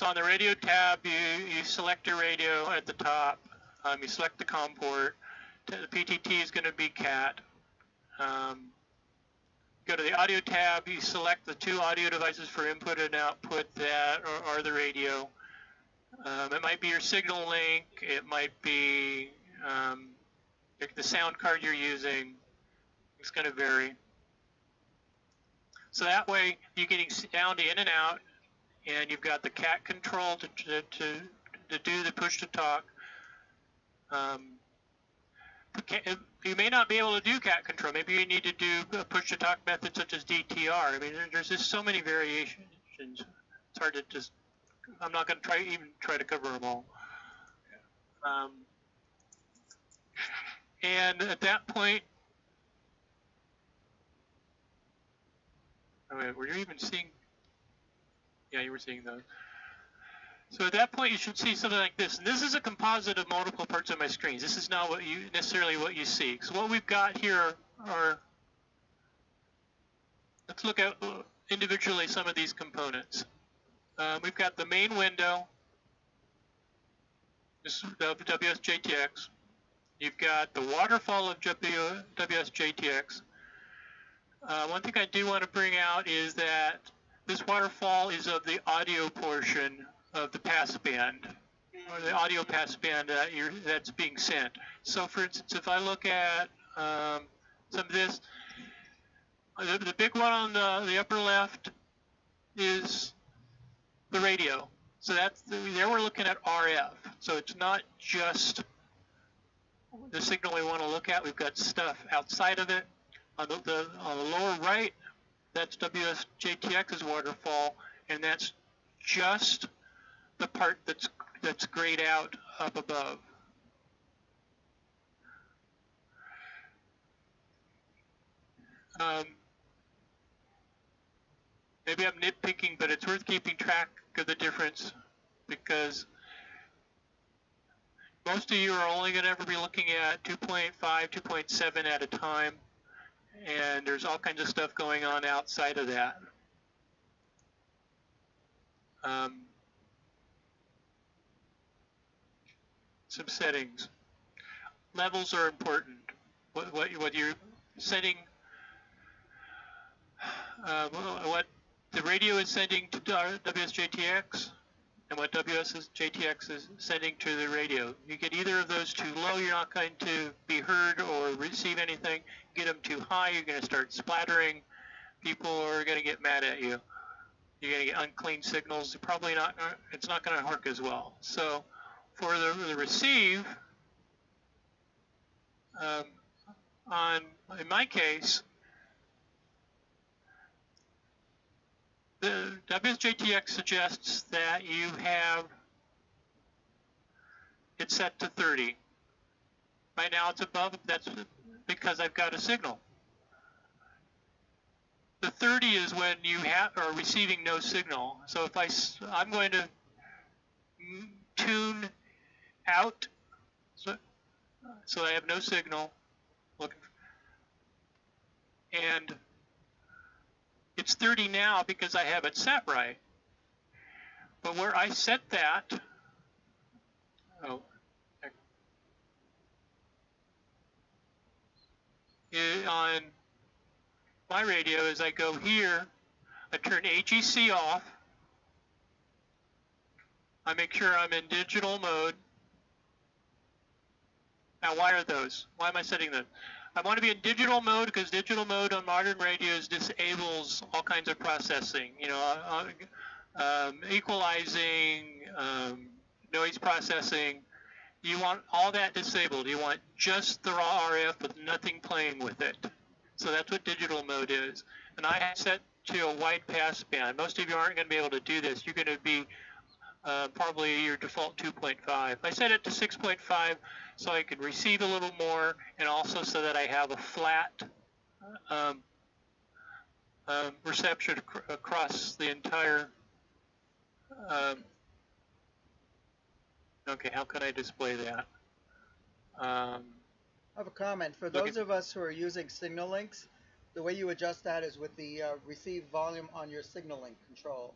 on the radio tab, you select your radio at the top. You select the COM port. The PTT is going to be CAT. Go to the audio tab. You select the two audio devices for input and output that are the radio. It might be your signal link. It might be the sound card you're using. It's going to vary. So that way you're getting sound in and out, and you've got the CAT control to do the push to talk. You may not be able to do CAT control. Maybe you need to do a push to talk method such as DTR. I mean, there's just so many variations. It's hard to just. I'm not going to even try to cover them all. And at that point, were you even seeing? Yeah, you were seeing those. So at that point, you should see something like this. And this is a composite of multiple parts of my screens. This is not necessarily what you see. So what we've got here are, let's look at individually some of these components. We've got the main window, this is Wsjtx. You've got the waterfall of Wsjtx. One thing I do want to bring out is that this waterfall is of the audio portion of the passband, or the audio passband that's being sent. So for instance, if I look at some of this, the big one on the upper left is the radio. So there we're looking at RF. So it's not just the signal we want to look at. We've got stuff outside of it. On the lower right, that's Wsjtx's waterfall, and that's just the part that's grayed out up above. Maybe I'm nitpicking, but it's worth keeping track of the difference, because most of you are only going to ever be looking at 2.5, 2.7 at a time, and there's all kinds of stuff going on outside of that. Some settings. Levels are important. What you're setting, what the radio is sending to Wsjtx, and what Wsjtx is sending to the radio. You get either of those too low, you're not going to be heard or receive anything. Get them too high, you're going to start splattering. People are going to get mad at you. You're going to get unclean signals. Probably not. It's not going to work as well. So for the receive, in my case, the Wsjtx suggests that you have it set to 30. Right now it's above. That's because I've got a signal. The 30 is when you are receiving no signal. So if I'm going to tune out, so I have no signal. And it's 30 now because I have it set right. But where I set that, my radio is I go here, I turn AGC off, I make sure I'm in digital mode. Now why are those? Why am I setting them? I want to be in digital mode because digital mode on modern radios disables all kinds of processing, you know, equalizing, noise processing. You want all that disabled. You want just the raw RF with nothing playing with it. So that's what digital mode is. And I have set to a wide pass band. Most of you aren't going to be able to do this. You're going to be probably your default 2.5. I set it to 6.5 so I can receive a little more, and also so that I have a flat reception across the entire. Okay, how can I display that? I have a comment. For those of us who are using signal links, the way you adjust that is with the receive volume on your signal link control.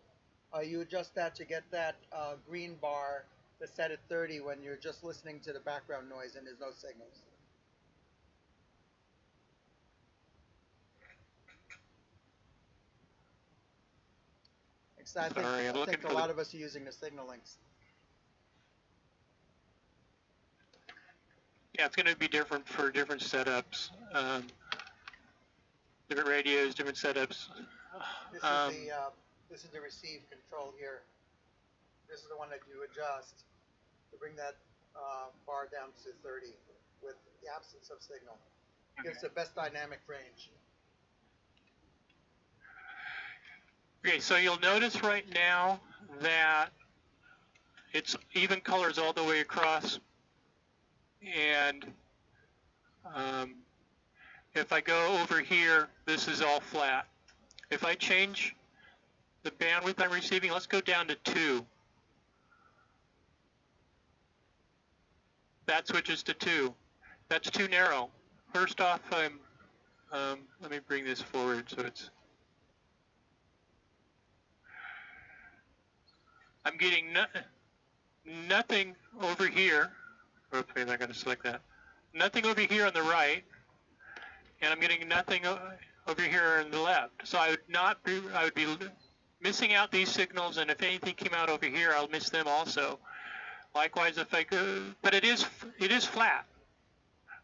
You adjust that to get that green bar that's set at 30 when you're just listening to the background noise and there's no signals. I think a lot of us are using the signal links. Yeah, it's going to be different for different setups, different radios, different setups. This is the receive control here. This is the one that you adjust to bring that bar down to 30 with the absence of signal. It gives the best dynamic range. Okay, so you'll notice right now that it's even colors all the way across. And if I go over here, this is all flat. If I change the bandwidth I'm receiving, let's go down to 2. That switches to 2. That's too narrow. First off, let me bring this forward so it's. I'm getting nothing over here. Oops, I'm not going to select that. Nothing over here on the right, and I'm getting nothing over here on the left. So I would be missing out these signals, and if anything came out over here, I'll miss them also. Likewise, if I go, but it is flat.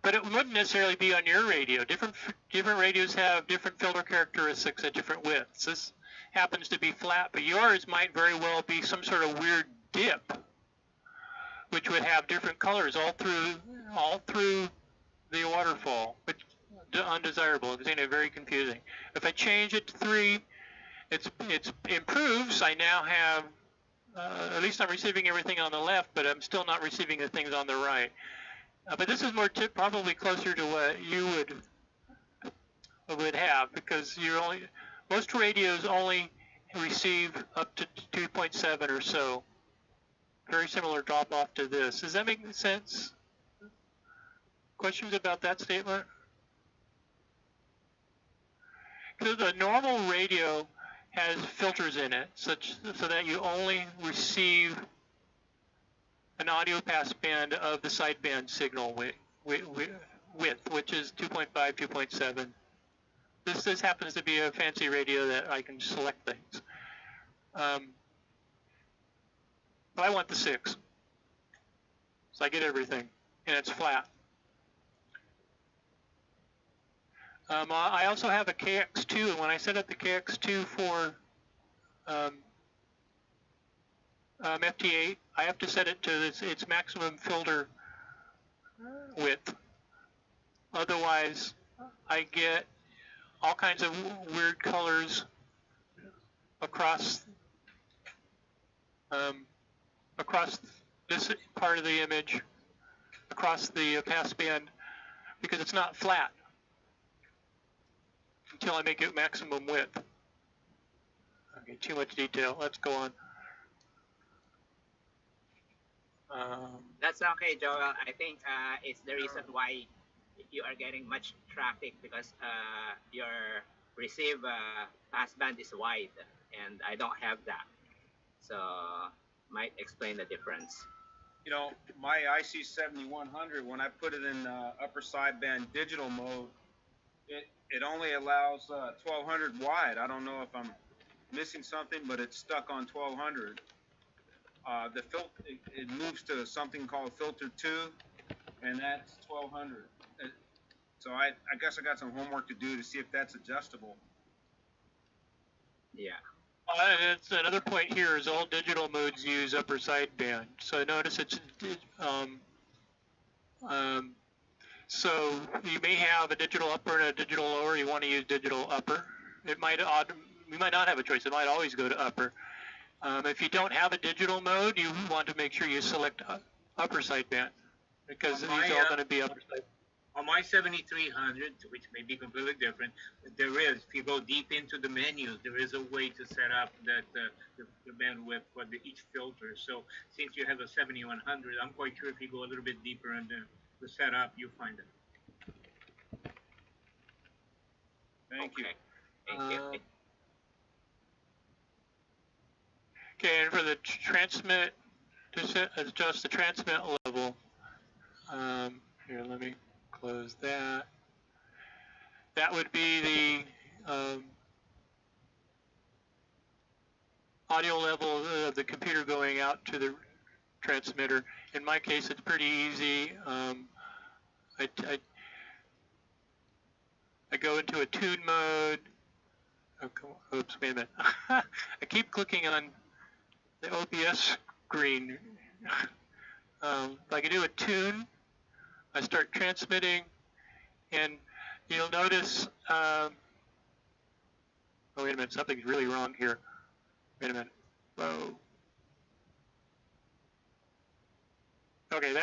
But it wouldn't necessarily be on your radio. Different radios have different filter characteristics at different widths. This happens to be flat, but yours might very well be some sort of weird dip, which would have different colors all through the waterfall, which is undesirable. It's very confusing. If I change it to 3, it improves. I now have at least I'm receiving everything on the left, but I'm still not receiving the things on the right. But this is more probably closer to what you would have, because most radios only receive up to 2.7 or so. Very similar drop off to this. Does that make sense? Questions about that statement? Because the normal radio has filters in it, so that you only receive an audio pass band of the sideband signal width, which is 2.5, 2.7. This happens to be a fancy radio that I can select things. But I want the 6. So I get everything, and it's flat. I also have a KX2, and when I set up the KX2 for FT8, I have to set it to its maximum filter width. Otherwise, I get all kinds of weird colors across this part of the image, across the passband, because it's not flat until I make it maximum width. Okay, too much detail. Let's go on. That's okay, Joel. I think it's the reason why you are getting much traffic, because your receive passband is wide, and I don't have that. So might explain the difference. You know, my IC7100, when I put it in upper sideband digital mode, It only allows 1200 wide. I don't know if I'm missing something, but it's stuck on 1200. It moves to something called filter 2, and that's 1200. So I guess I got some homework to do to see if that's adjustable. Yeah. It's another point here is all digital modes use upper sideband. So notice it's so you may have a digital upper and a digital lower. You want to use digital upper. You might not have a choice. It might always go to upper. If you don't have a digital mode, you want to make sure you select upper sideband because these are all going to be upper sideband. On my 7300, which may be completely different, there is, if you go deep into the menus, there is a way to set up that the bandwidth for each filter. So since you have a 7100, I'm quite sure if you go a little bit deeper in the setup, you'll find it. Thank you. Thank you. Okay, and for the transmit, to adjust the transmit level, here, let me close that. That would be the audio level of the computer going out to the transmitter. In my case, it's pretty easy. I go into a tune mode. Oh, oops, wait a minute. I keep clicking on the OBS screen. If I can do a tune, I start transmitting, and you'll notice, oh, wait a minute, something's really wrong here. Wait a minute. Whoa. Okay,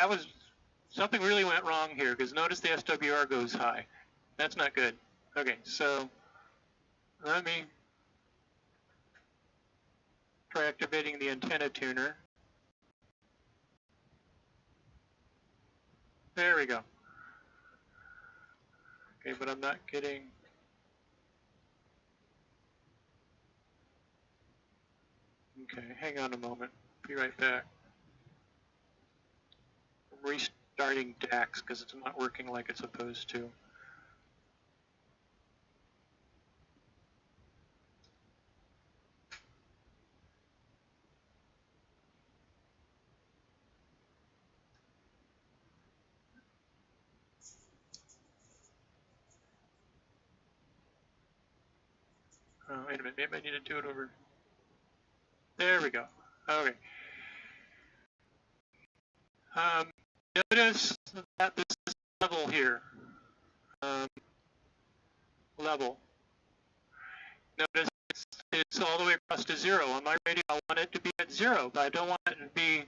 something really went wrong here, because notice the SWR goes high. That's not good. Okay, so let me try activating the antenna tuner. There we go. Okay, but I'm not getting... Okay, hang on a moment. Be right back. I'm restarting DAX because it's not working like it's supposed to. Oh, wait a minute, maybe I need to do it over. There we go. Okay. Notice that this is level here. Level. Notice it's all the way across to 0. On my radio, I want it to be at 0, but I don't want it to be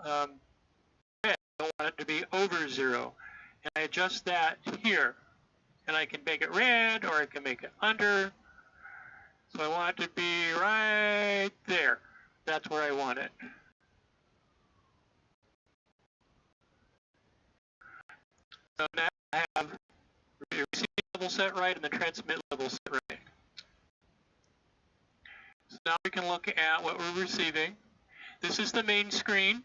red. I don't want it to be over 0. And I adjust that here. And I can make it red, or I can make it under. So I want it to be right there. That's where I want it. So now I have the receive level set right and the transmit level set right. So now we can look at what we're receiving. This is the main screen.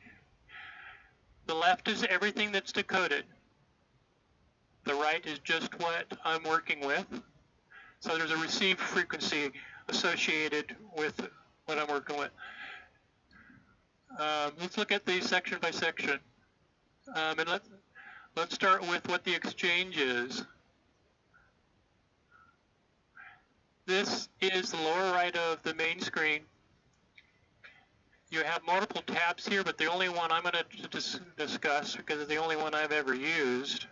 The left is everything that's decoded. The right is just what I'm working with. So there's a receive frequency associated with what I'm working with. Let's look at these section by section. And let's start with what the exchange is. This is the lower right of the main screen. You have multiple tabs here, but the only one I'm going to discuss, because it's the only one I've ever used,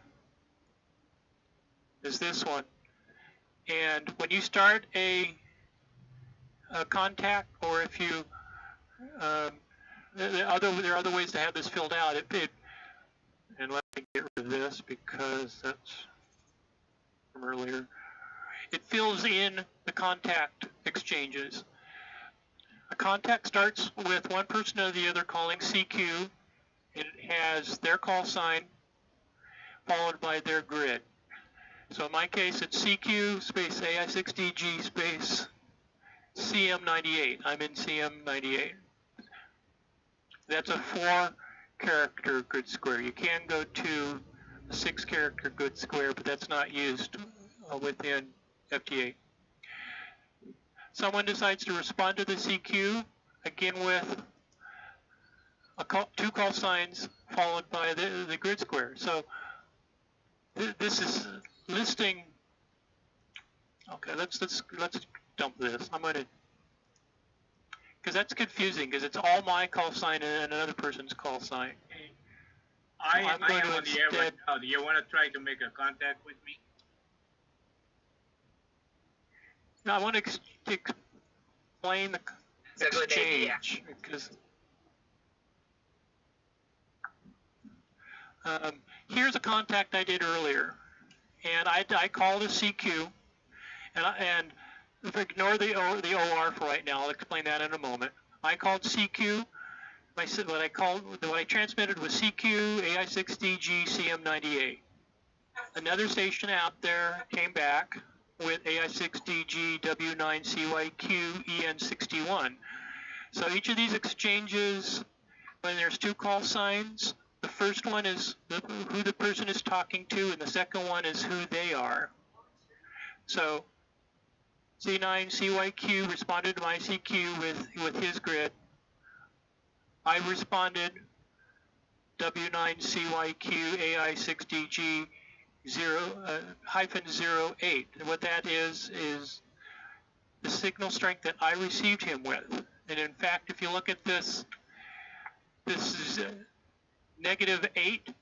is this one. And when you start a contact, or if you, there are other ways to have this filled out. And let me get rid of this because that's from earlier. It fills in the contact exchanges. A contact starts with one person or the other calling CQ. It has their call sign followed by their grid. So in my case, it's CQ space AI6DG space CM98. I'm in CM98. That's a 4-character grid square. You can go to a 6-character grid square, but that's not used within FT8. Someone decides to respond to the CQ, again with two call signs followed by the grid square. So this is listing. Okay, let's dump this. I'm going to, because that's confusing, because it's all my call sign and another person's call sign. I am on the air right now. Do you want to try to make a contact with me? No, I want to explain the exchange, because here's a contact I did earlier, and I called a CQ, and if I ignore the OR for right now, I'll explain that in a moment. I called CQ. What I transmitted was CQ AI6DG CM98. Another station out there came back with AI6DG W9CYQ EN61. So each of these exchanges, when there's two call signs, the first one is who the person is talking to, and the second one is who they are. So C9CYQ responded to my CQ with his grid. I responded W9CYQ AI6DG 0-08. And what that is the signal strength that I received him with. And in fact, if you look at this is -8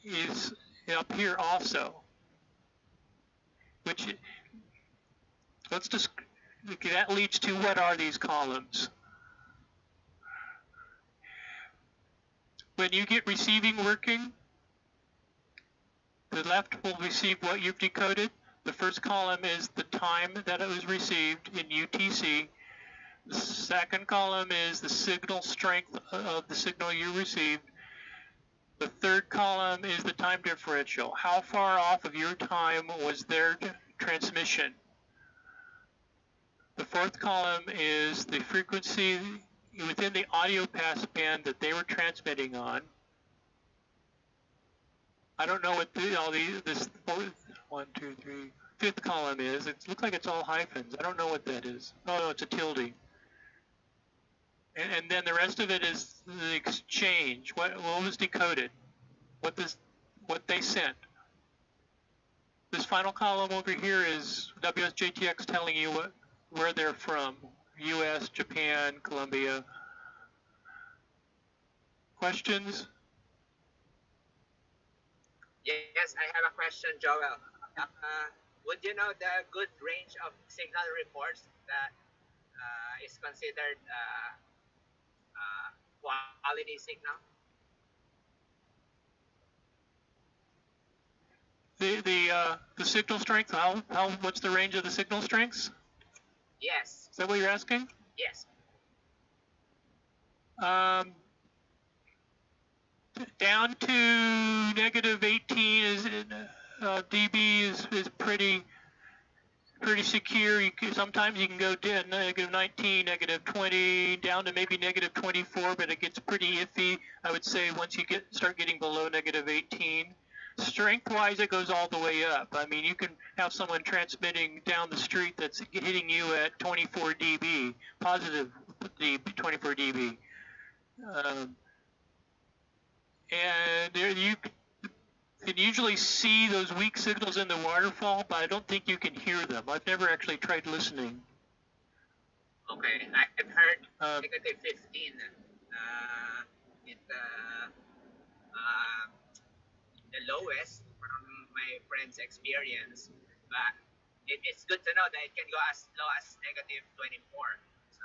is up here also. Which that leads to, what are these columns? When you get receiving working, the left will receive what you've decoded. The first column is the time that it was received in UTC. The second column is the signal strength of the signal you received. The third column is the time differential. How far off of your time was their transmission? The fourth column is the frequency within the audio pass band that they were transmitting on. I don't know what this fifth column is. It looks like it's all hyphens. I don't know what that is. Oh no, it's a tilde. And then the rest of it is the exchange. What was decoded? What they sent. This final column over here is WSJT-X telling you where they're from. US, Japan, Colombia. Questions? Yes, I have a question, Joel. Would you know the good range of signal reports that is considered quality signal? The signal strength. What's the range of the signal strengths? Yes. Is that what you're asking? Yes. Down to -18 is dB is pretty secure. Sometimes you can go to -19, -20, down to maybe -24, but it gets pretty iffy. I would say once you start getting below -18. Strength-wise, it goes all the way up. I mean, you can have someone transmitting down the street that's hitting you at 24 dB, positive 24 dB. And there you can usually see those weak signals in the waterfall, but I don't think you can hear them. I've never actually tried listening. Okay, I've heard -15 in the lowest from my friend's experience, but it's good to know that it can go as low as -24. So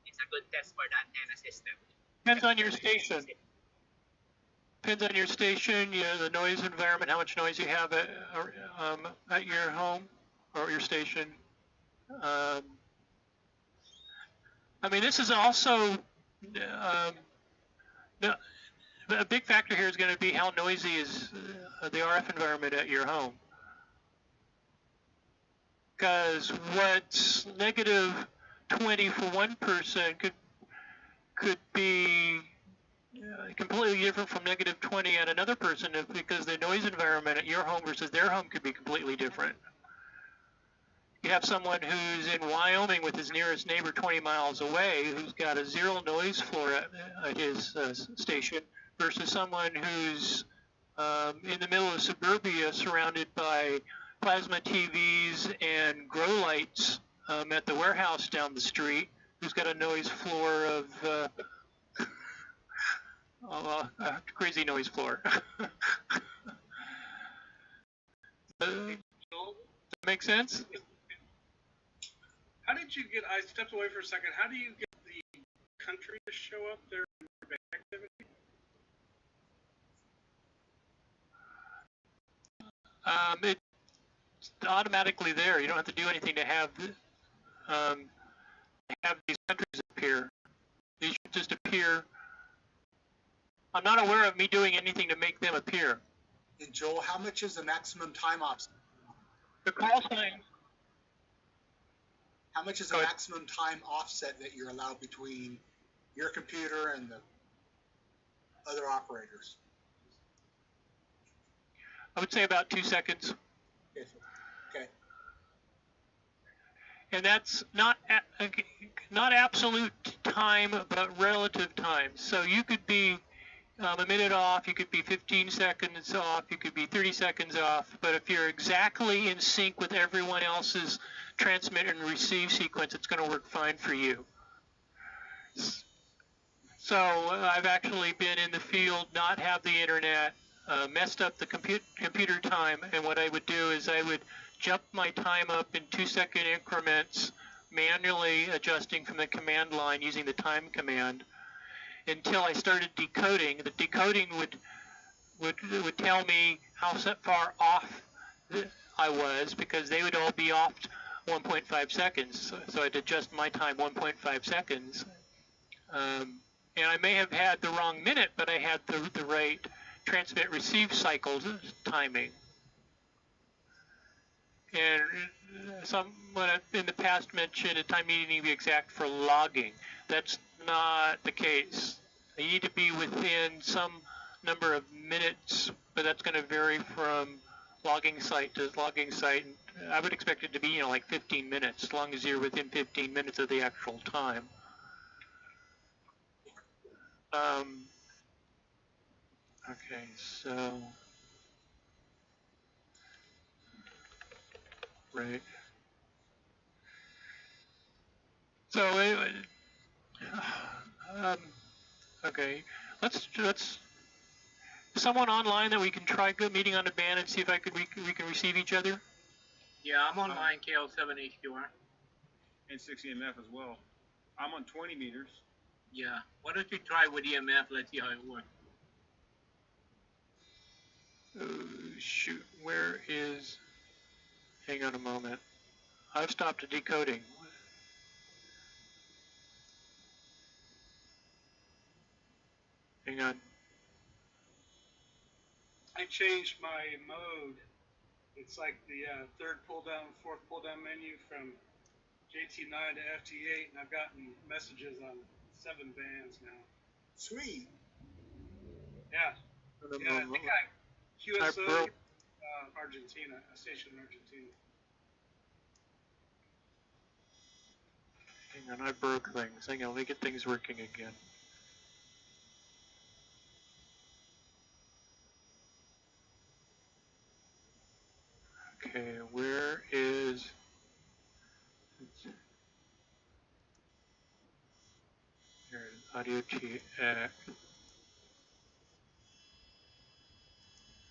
it's a good test for the antenna system. Depends on your station. Depends on your station, the noise environment, how much noise you have at your home or your station. I mean, this is also a big factor here is going to be how noisy is the RF environment at your home. Because what's -20 for one person could be completely different from negative 20 at another person because the noise environment at your home versus their home could be completely different. You have someone who's in Wyoming with his nearest neighbor 20 miles away who's got a zero noise floor at his station versus someone who's in the middle of suburbia surrounded by plasma TVs and grow lights at the warehouse down the street who's got a noise floor of crazy noise floor. Does that make sense? How did you get, I stepped away for a second, how do you get the country to show up there in your band activity? It's automatically there. You don't have to do anything to have these countries appear. These should just appear. I'm not aware of me doing anything to make them appear. And Joel, how much is the maximum time offset? The call sign. How much is the maximum time offset that you're allowed between your computer and the other operators? I would say about 2 seconds. Okay. And that's not absolute time, but relative time. So you could be a minute off, you could be 15 seconds off, you could be 30 seconds off, but if you're exactly in sync with everyone else's transmit and receive sequence, it's going to work fine for you. So I've actually been in the field, not have the internet, messed up the computer time, and what I would do is I would jump my time up in 2-second increments, manually adjusting from the command line using the time command until I started decoding. The decoding would tell me how far off I was because they would all be off 1.5 seconds. So I'd adjust my time 1.5 seconds. And I may have had the wrong minute, but I had the right transmit receive cycle timing. And someone in the past mentioned a time needing to be exact for logging. That's not the case. You need to be within some number of minutes, but that's going to vary from logging site to logging site. I would expect it to be, like 15 minutes, as long as you're within 15 minutes of the actual time. Okay, so, right. So, okay, let's someone online that we can try meeting on a band and see if we can receive each other. Yeah, I'm online, KL7HQR. And 6 EMF as well. I'm on 20 meters. Yeah, why don't you try with EMF? Let's see how it works. Shoot, where is? Hang on a moment. I've stopped decoding. Hang on. I changed my mode. It's like the third pull down, fourth pull down menu from JT9 to FT8, and I've gotten messages on 7 bands now. Sweet. Yeah. Yeah, I think QSO, Argentina, a station in Argentina. Hang on, I broke things. Hang on, let me get things working again. Okay, where is... Here's Wsjtx.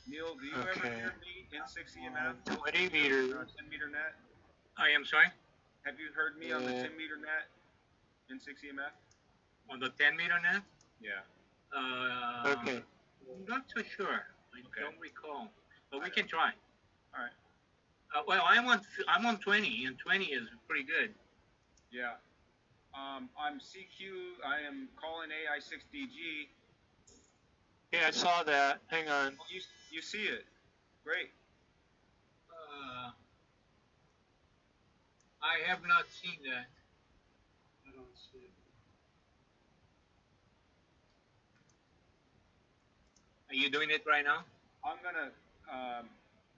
Neil, do you ever hear me in 6 EMF? 20 meters. 10 meter net? I am sorry? Have you heard me on the 10 meter net in 6 EMF? On the 10 meter net? Yeah. Okay. I'm not too sure. I don't recall. But we can try. All right. Well, I'm on 20, and 20 is pretty good. Yeah. I'm CQ. I am calling AI6DG. Yeah, I saw that. Hang on. Oh, you see it. Great. I have not seen that. I don't see it. Are you doing it right now? I'm gonna,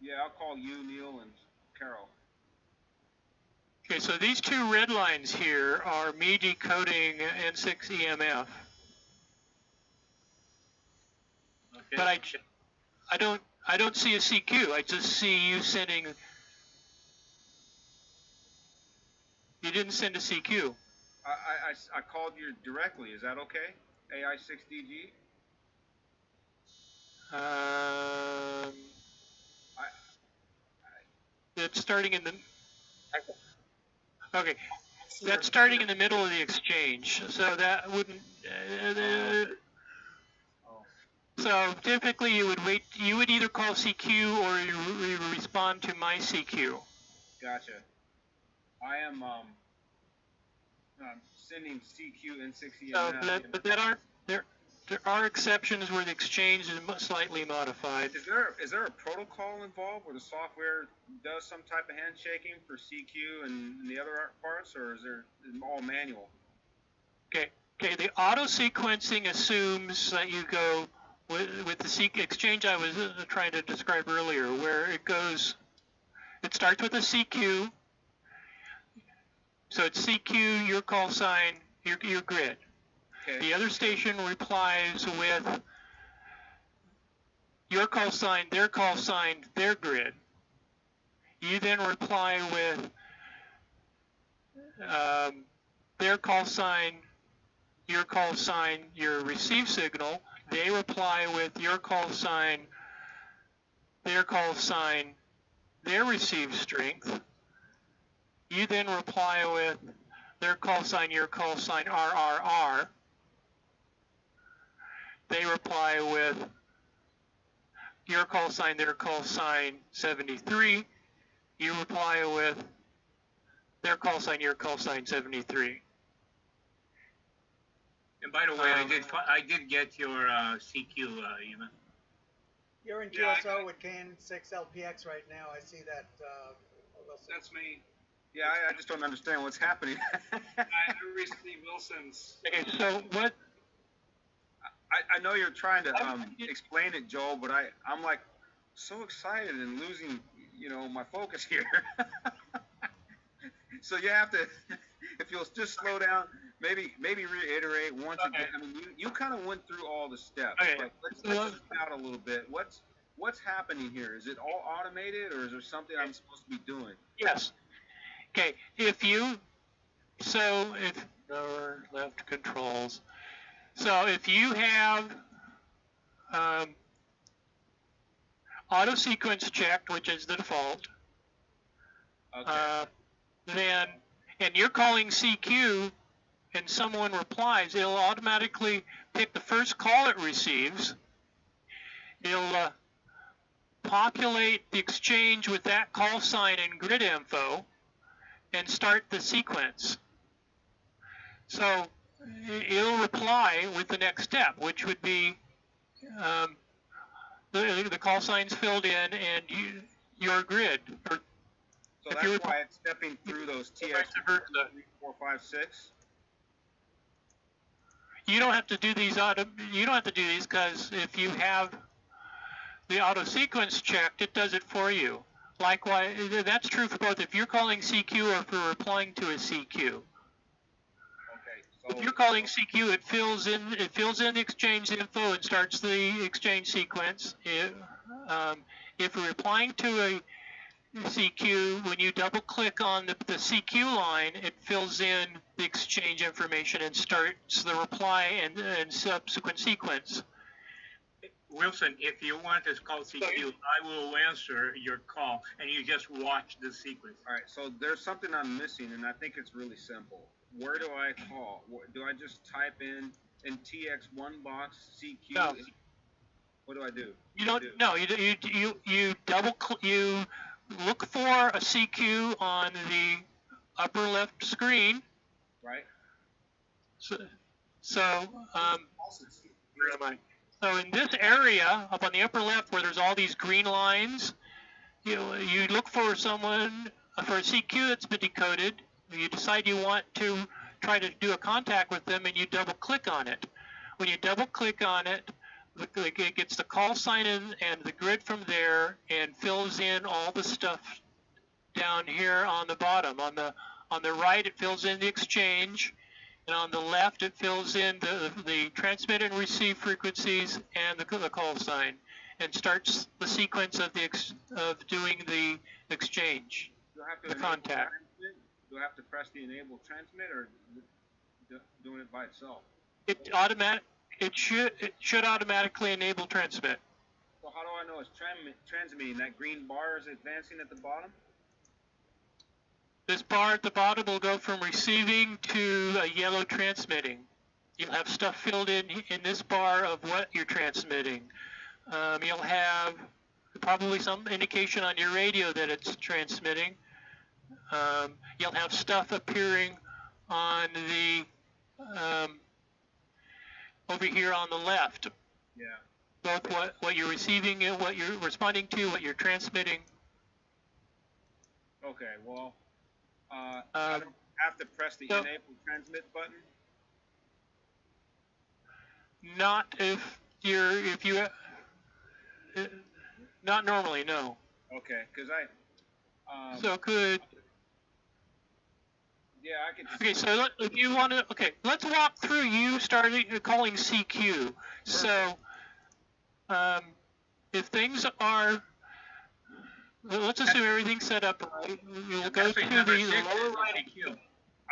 yeah, I'll call you, Neil, and Carol. Okay, so these two red lines here are me decoding N6 EMF. Okay. But I don't see a CQ. I just see you sending. You didn't send a CQ. I called you directly. Is that okay? AI6DG. It's starting in the. Okay, that's starting in the middle of the exchange, so that wouldn't. So typically you would wait. You would either call CQ or you respond to my CQ. Gotcha. I am sending CQ and 6 EMF. But there are exceptions where the exchange is slightly modified. Is there a protocol involved where the software does some type of handshaking for CQ and the other parts, or is it all manual? Okay. The auto sequencing assumes that you go with the exchange I was trying to describe earlier, where it goes. It starts with a CQ. So it's CQ, your call sign, your grid. Okay. The other station replies with your call sign, their grid. You then reply with their call sign, your receive signal. They reply with your call sign, their receive strength. You then reply with their call sign, your call sign, RRR. They reply with your call sign, their call sign, 73. You reply with their call sign, your call sign, 73. And by the way, I did get your CQ, Ema. You're in QSO with KN6LPX right now. I see that. That's me. Yeah, I just don't understand what's happening. I recently Wilson's. Okay, so what? I know you're trying to explain it, Joel, but I'm like so excited and losing, my focus here. So you have to, if you'll just slow down, maybe reiterate once again. I mean, you kind of went through all the steps. Okay. But let's zoom out a little bit. What's happening here? Is it all automated, or is there something I'm supposed to be doing? Yes. Okay. If lower left controls. So if you have auto sequence checked, which is the default, then and you're calling CQ and someone replies, it'll automatically pick the first call it receives. It'll populate the exchange with that call sign and grid info and start the sequence. So it'll reply with the next step, which would be the call signs filled in and your grid. So that's why it's stepping through those TX 3, 4, 5, 6. You don't have to do these because if you have the auto sequence checked, it does it for you. Likewise, that's true for both if you're calling CQ or if you're replying to a CQ. If you're calling CQ, it fills in the exchange info and starts the exchange sequence. If you're replying to a CQ, when you double click on the CQ line, it fills in the exchange information and starts the reply and subsequent sequence. Wilson, if you want to call CQ, I will answer your call, and you just watch the sequence. All right, so there's something I'm missing, and I think it's really simple. Where do I call? Do I just type in TX1 box CQ? No. What do I do? You don't. No, you look for a CQ on the upper left screen. Right. So where am I? So in this area up on the upper left where there's all these green lines, you look for a CQ that's been decoded. You decide you want to try to do a contact with them, and you double click on it. When you double click on it, it gets the call sign in and the grid from there and fills in all the stuff down here on the bottom. On the right, it fills in the exchange, and on the left, it fills in the transmit and receive frequencies and the call sign, and starts the sequence of doing the exchange, Do I have to the enable contact. transmit? Do I have to press the enable transmit, or doing it by itself? It should automatically enable transmit. So how do I know it's transmitting? That green bar is advancing at the bottom? This bar at the bottom will go from receiving to a yellow transmitting. You'll have stuff filled in this bar of what you're transmitting. You'll have probably some indication on your radio that it's transmitting. You'll have stuff appearing on the over here on the left. Yeah. Both what you're receiving, what you're responding to, what you're transmitting. Okay, well, I don't have to press the enable transmit button? Not not normally, no. Okay, because so could. Yeah, I could. Okay, so if you want to, let's walk through you starting calling CQ. So, if things are, let's assume everything's set up right. You'll go to the lower right.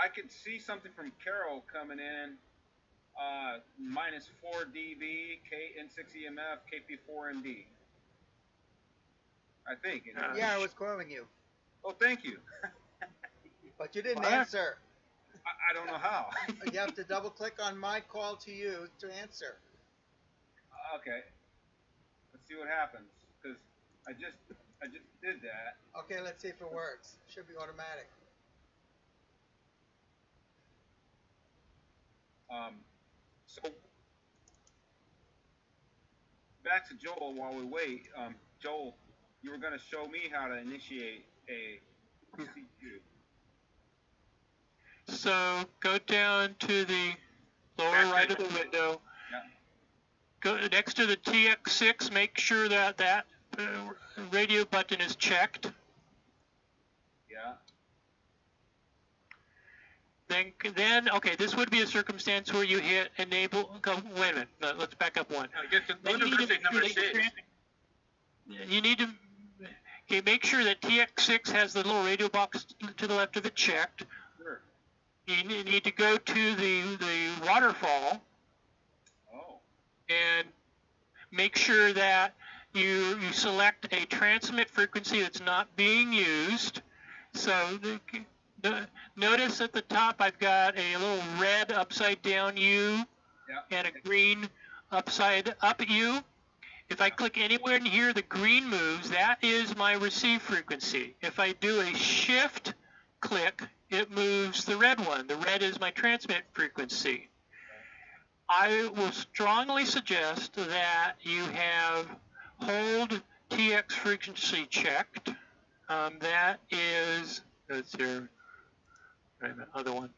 I could see something from Carol coming in. -4 dB, N6 EMF, KP4 MD. I think. Yeah, I was calling you. Oh, thank you. But you didn't answer. I don't know how. You have to double click on my call to you to answer. Okay. Let's see what happens. Because I just did that. Okay, let's see if it works. Should be automatic. So back to Joel while we wait. Joel, you were going to show me how to initiate a CQ. So go down to the lower right of the window. Yeah. Go next to the TX6. Make sure that radio button is checked. Yeah. Then okay, this would be a circumstance where you hit enable. Wait a minute. No, let's back up one. Go to number 6. You need to make sure that TX6 has the little radio box to the left of it checked. Sure. You need to go to the waterfall. Oh. And make sure that you select a transmit frequency that's not being used. So notice at the top I've got a little red upside down U and a green upside up U. If I click anywhere in here, the green moves. That is my receive frequency. If I do a shift click, it moves the red one. The red is my transmit frequency. I will strongly suggest that you have hold TX frequency checked. That is, that's here, right, the other one.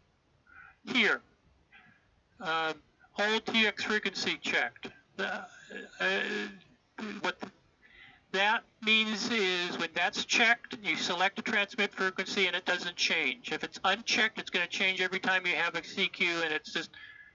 Here, hold TX frequency checked. What that means is when that's checked, you select a transmit frequency and it doesn't change. If it's unchecked, it's going to change every time you have a CQ, and it's just,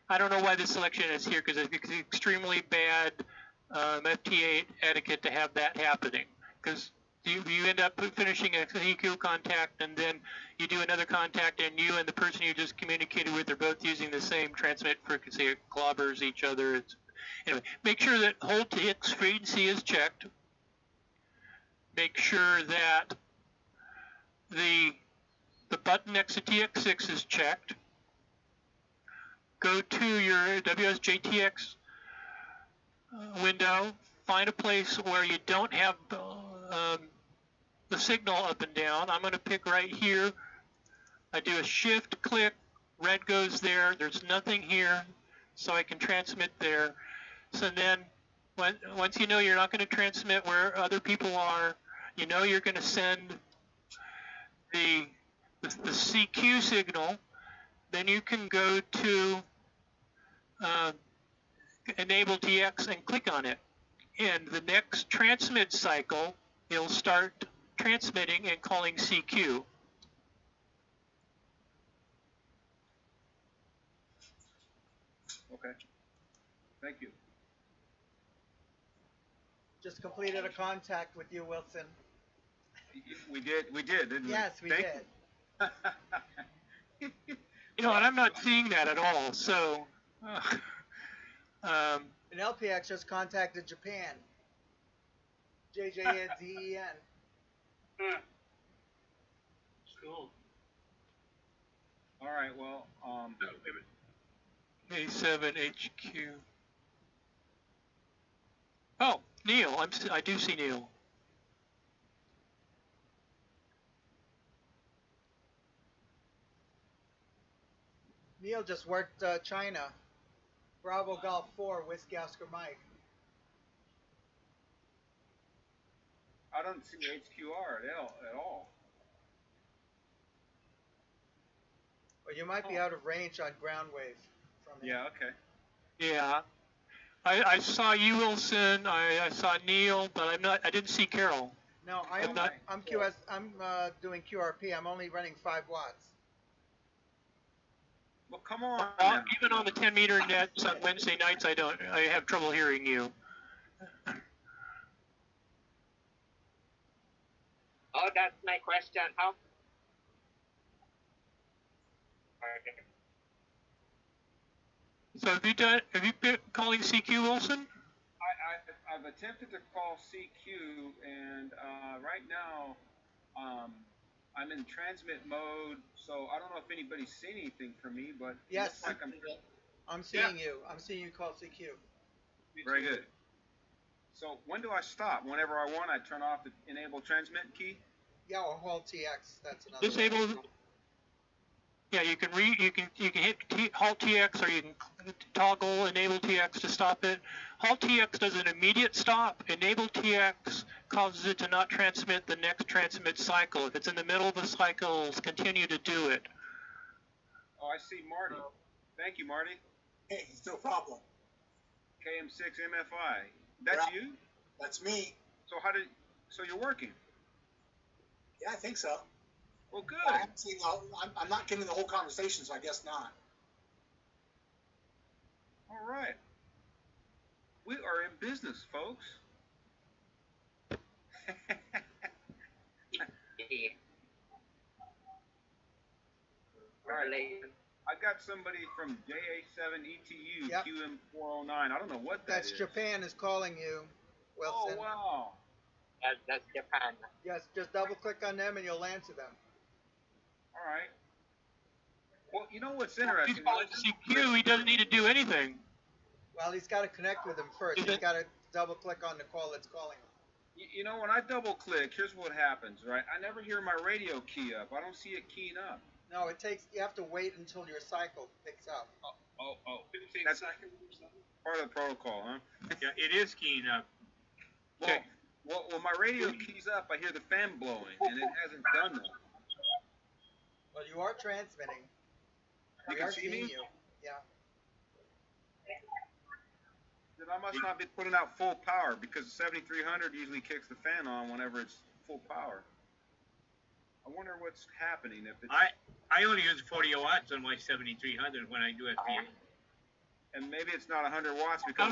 I don't know why this selection is here, because it's extremely bad FT8 etiquette to have that happening, because you end up finishing a CQ contact and then you do another contact and you and the person you just communicated with are both using the same transmit frequency. It clobbers each other. Anyway, make sure that hold TX frequency is checked. Make sure that the button next to TX6 is checked. Go to your WSJT-X window. Find a place where you don't have the signal up and down. I'm going to pick right here. I do a shift click. Red goes there. There's nothing here, so I can transmit there. So then once you know you're not going to transmit where other people are, you know you're going to send the CQ signal, then you can go to enable TX and click on it. And the next transmit cycle, it'll start transmitting and calling CQ. Okay. Thank you. Just completed a contact with you, Wilson. We did, didn't we? Yes, we did. You know, and I'm not seeing that at all. So, And LPX just contacted Japan. JJDEN. Cool. All right. Well, A7 HQ. Oh, Neil. I do see Neil. Neil just worked China. Bravo Golf 4, Whiskey Oscar Mike. I don't see HQR at all. Well, you might be out of range on ground wave from him. Yeah. Okay. Yeah. I saw you, Wilson. I saw Neil, but I didn't see Carol. No, I'm doing QRP. I'm only running 5 watts. Well, come on. Even on the 10-meter nets on Wednesday nights, I have trouble hearing you. Oh, that's my question. How? So have you been calling CQ, Wilson? I've attempted to call CQ, and right now I'm in transmit mode, so I don't know if anybody's seen anything from me, but yes, like I'm seeing you. I'm seeing you call CQ. Very good. So when do I stop? Whenever I want, I turn off the enable transmit key? Yeah, or hold TX. That's another Disable. Yeah, you can hit halt TX, or you can toggle enable TX to stop it. Halt TX does an immediate stop. Enable TX causes it to not transmit the next transmit cycle. If it's in the middle of the cycle, it'll continue to do it. Oh, I see Marty. Thank you, Marty. Hey, no problem. KM6 MFI. That's you? That's me. So you're working? Yeah, I think so. Well, good. I'm not getting the whole conversation, so I guess not. All right. We are in business, folks. All right. I got somebody from JA7ETU Yep. QM409. I don't know what that is. That's Japan is calling you, Wilson. Oh, wow. That's Japan. Yes, just double click on them and you'll answer them. All right. Well, you know what's interesting? He's calling CQ. He doesn't need to do anything. Well, he's got to connect with them first. He's got to double click on the call that's calling him. You know, when I double click, here's what happens, right? I never hear my radio key up. I don't see it keying up. No, you have to wait until your cycle picks up. Oh. That's part of the protocol, huh? Yeah, it is keying up. Okay. Well, my radio keys up, I hear the fan blowing, and it hasn't done that. Well, you are transmitting. You We can are see seeing me? you. Yeah. Then I must not be putting out full power, because 7300 usually kicks the fan on whenever it's full power. I wonder what's happening if it's... I only use 40 watts on my 7300 when I do FT8. And maybe it's not 100 watts because...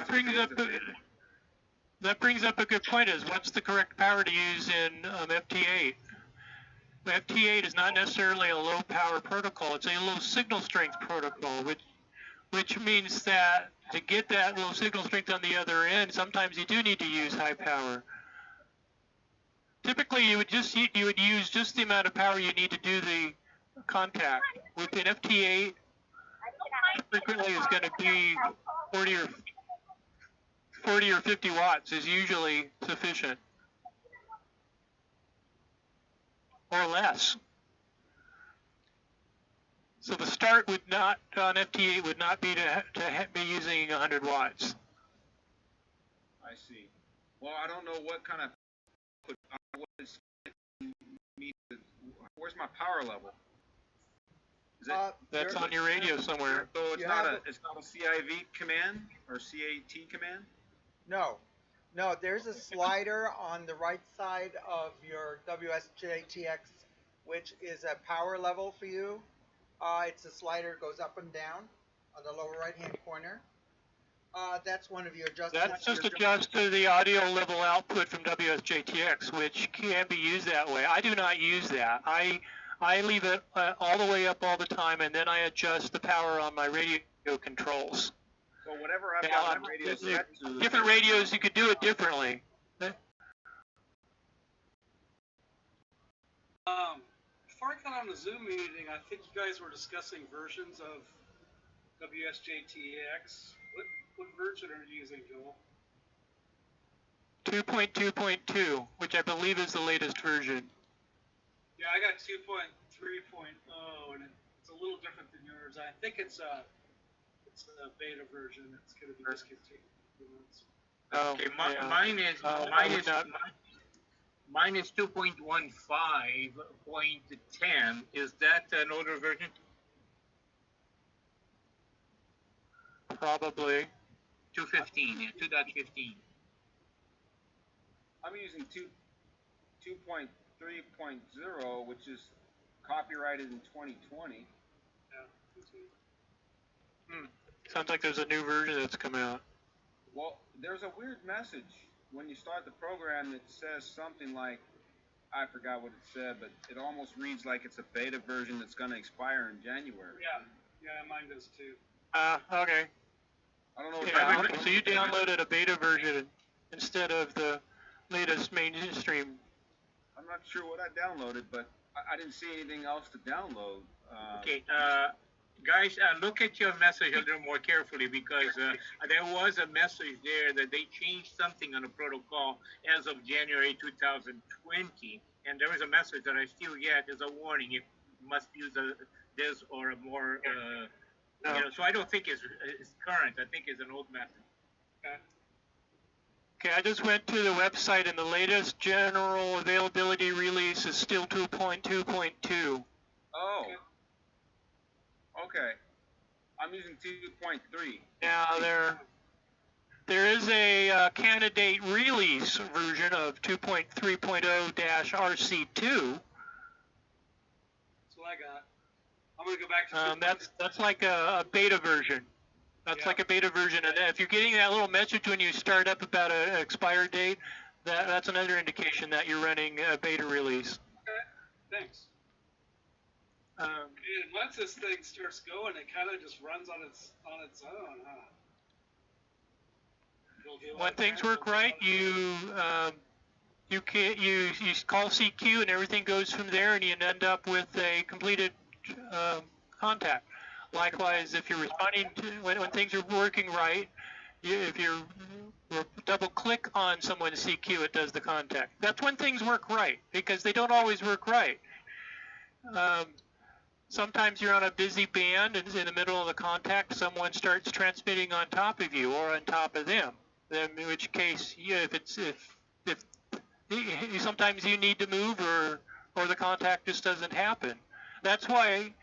That brings up a good point, is what's the correct power to use in FT8? FT8 is not necessarily a low power protocol, it's a low signal strength protocol, which means that to get that low signal strength on the other end, sometimes you do need to use high power. Typically, you would use just the amount of power you need to do the contact. With an FT8, frequently is going to be 40 or 50 watts is usually sufficient, or less. So the start would not on FT8 would not be to be using 100 watts. I see. Well, I don't know what kind of... Where's my power level? That's on your radio somewhere. So it's You not have a it's not a CIV command or CAT command? No, no. There's a slider on the right side of your WSJT-X, which is a power level for you. It's a slider that goes up and down on the lower right-hand corner. That's one of your adjustments. That's just adjust to the audio level output from WSJT-X, which can be used that way. I do not use that. I leave it all the way up all the time, and then I adjust the power on my radio controls. So whatever I've got my radio set to... Different radios, you could do it differently. Before I got on the Zoom meeting, I think you guys were discussing versions of WSJT-X. What version are you using, Joel? 2.2.2, which I believe is the latest version. Yeah, I got 2.3.0, and it's a little different than yours. I think it's a beta version that's going to be discontinued. Okay, mine is 2.15.10. Is that an older version? Probably. 2.15, yeah, 2.15. I'm using 2.3.0, which is copyrighted in 2020. Sounds like there's a new version that's come out. Well, there's a weird message when you start the program that says something like, I forgot what it said, but it almost reads like it's a beta version that's going to expire in January. Yeah, mine does too. Okay. I don't know. Yeah, so you downloaded a beta version instead of the latest mainstream. I'm not sure what I downloaded, but I didn't see anything else to download. Okay, guys, look at your message a little more carefully, because there was a message there that they changed something on the protocol as of January 2020, and there was a message that I still get as a warning: you must use this or a more. No. You know, so I don't think it's current. I think it's an old message. Okay, I just went to the website, and the latest general availability release is still 2.2.2. Oh. Okay. I'm using 2.3. Now there is a candidate release version of 2.3.0-RC2. That's what I got. I'm gonna go back to. That's like a beta version. That's like a beta version, and if you're getting that little message when you start up about an expired date, that's another indication that you're running a beta release. Okay, thanks. And once this thing starts going, it kind of just runs on its own, huh? When things work right, you call CQ and everything goes from there, and you end up with a completed contact. Likewise, if you're responding to when things are working right, if you double click on someone's CQ, it does the contact. That's when things work right, because they don't always work right. Sometimes you're on a busy band, and in the middle of the contact, someone starts transmitting on top of you or on top of them. Then, in which case, sometimes you need to move, or the contact just doesn't happen. That's why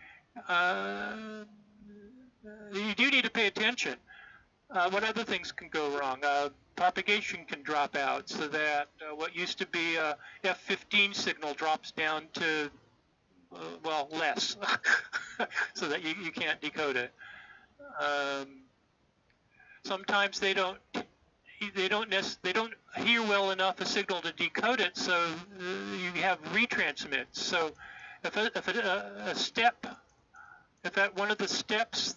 you do need to pay attention. What other things can go wrong? Propagation can drop out, so that what used to be a F15 signal drops down to less, so that you can't decode it. Sometimes they don't hear well enough a signal to decode it, so you have retransmits. So if at one of the steps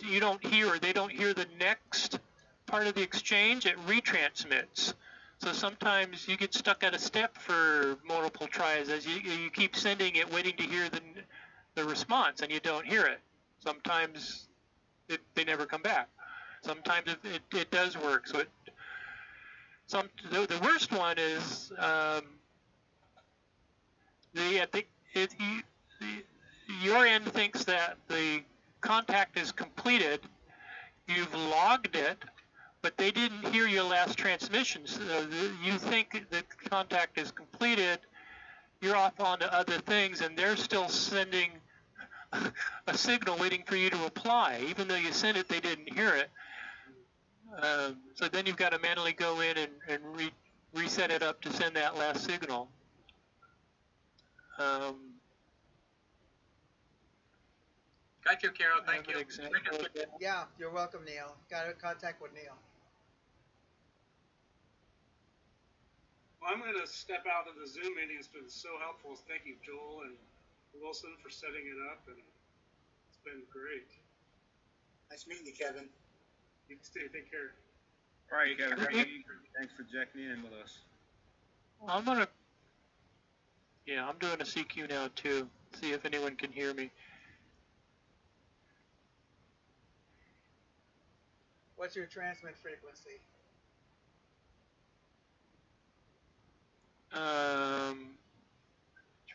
you don't hear, or they don't hear the next part of the exchange, it retransmits. So sometimes you get stuck at a step for multiple tries as you keep sending it, waiting to hear the response, and you don't hear it. Sometimes they never come back. Sometimes it does work. So the worst one is your end thinks that the contact is completed. You've logged it, but they didn't hear your last transmission. So you think the contact is completed. You're off onto other things, and they're still sending a signal waiting for you to reply. Even though you sent it, they didn't hear it. So then you've got to manually go in and reset it up to send that last signal. Got you, Carol. Thank you. Yeah, you're welcome, Neil. Got to contact with Neil. Well, I'm going to step out of the Zoom meeting. It's been so helpful. Thank you, Joel and Wilson, for setting it up, and it's been great. Nice meeting you, Kevin. You stay. Take care. All right, Kevin. Thanks for checking in with us. I'm doing a CQ now too. See if anyone can hear me. What's your transmit frequency?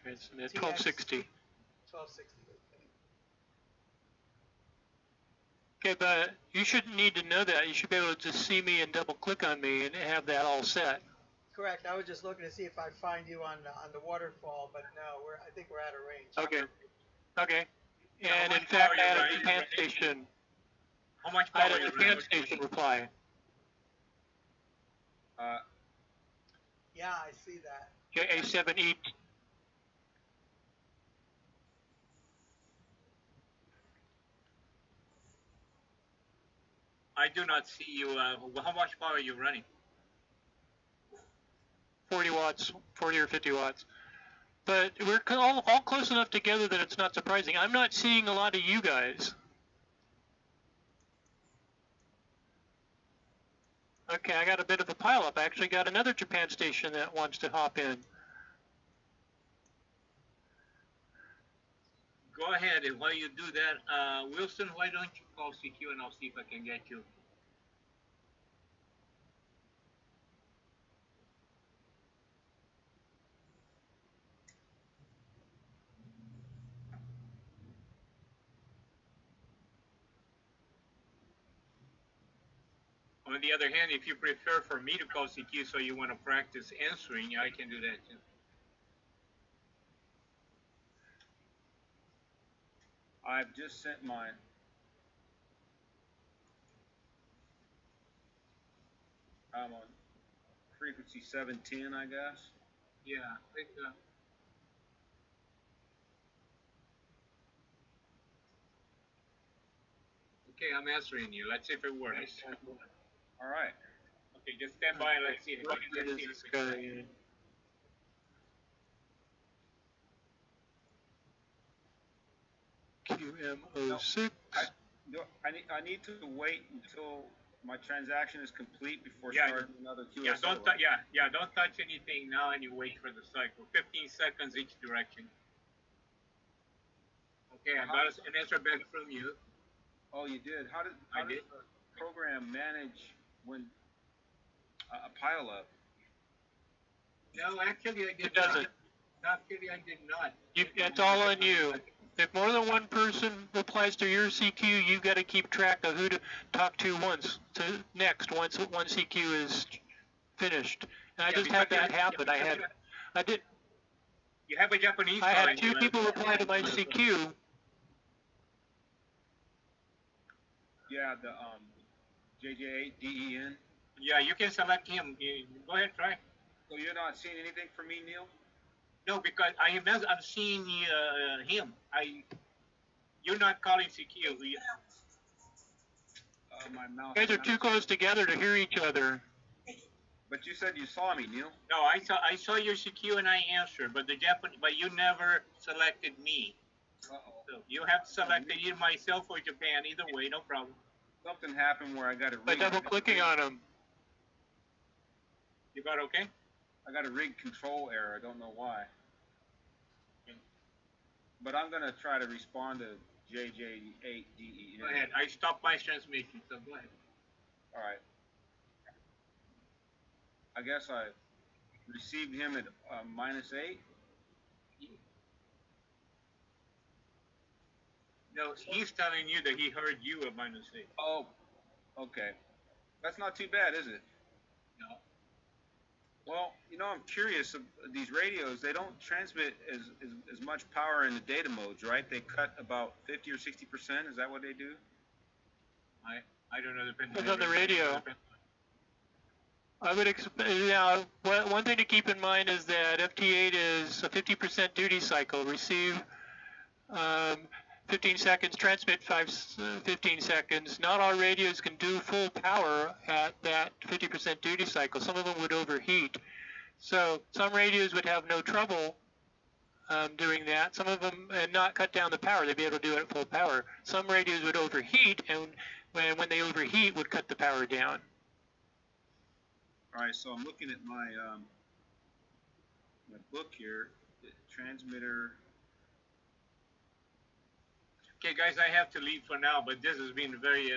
Transmit 1260. 1260. Okay, but you shouldn't need to know that. You should be able to just see me and double click on me and have that all set. Correct. I was just looking to see if I'd find you on the waterfall, but no, I think we're out of range. Okay. Okay. And in fact, I had a Japan station. How much I power had a Japan station reply. Yeah, I see that. A7E. I do not see you. How much power are you running? 40 watts, 40 or 50 watts. But we're all close enough together that it's not surprising. I'm not seeing a lot of you guys. Okay, I got a bit of a pileup. I actually got another Japan station that wants to hop in. Go ahead, and while you do that, Wilson, why don't you call CQ and I'll see if I can get you. On the other hand, if you prefer for me to call CQ so you want to practice answering, I can do that too. I've just sent mine. I'm on frequency 710, I guess. Yeah, I think, okay, I'm answering you. Let's see if it works. All right. Okay, just stand by and let's see if I can see this guy. QM06. I need to wait until my transaction is complete before Yeah, starting another QSO. Don't touch anything now, and you wait for the cycle. 15 seconds each direction. Okay, I got an answer back from you. Oh, you did? How did the program manage when a pileup? No, actually I did It doesn't. not. Actually, I did not. It's all on you. If more than one person replies to your CQ, you've got to keep track of who to talk to once next once one CQ is finished. And I just had that happen. I did. You have a Japanese. I had two people reply to my CQ. Yeah, the JJ8DEN. Yeah, you can select him. Go ahead, try. So you're not seeing anything from me, Neil? No, because I'm seeing him. You're not calling CQ. My mouse. You guys are too close together to hear each other. But you said you saw me, Neil. No, I saw your CQ and I answered, but but you never selected me. Uh-oh. So you have selected either myself or Japan. Either way, no problem. Something happened where I got a rig. By double clicking on him. You got okay? I got a rig control error. I don't know why. But I'm gonna try to respond to JJ8DEN. Go ahead. I stopped my transmission, so go ahead. All right. I guess I received him at -8. No, he's telling you that he heard you at -8. Oh, okay. That's not too bad, is it? No. Well, I'm curious. These radios, they don't transmit as much power in the data modes, right? They cut about 50 or 60%. Is that what they do? I don't know. Depends on the radio. I would expect. Now, one thing to keep in mind is that FT8 is a 50% duty cycle. Receive 15 seconds, transmit 15 seconds. Not all radios can do full power at that 50% duty cycle. Some of them would overheat. So some radios would have no trouble doing that. Some of them, and not cut down the power. They'd be able to do it at full power. Some radios would overheat, and when they overheat, would cut the power down. All right, so I'm looking at my my book here, the transmitter. Okay, guys, I have to leave for now, but this has been very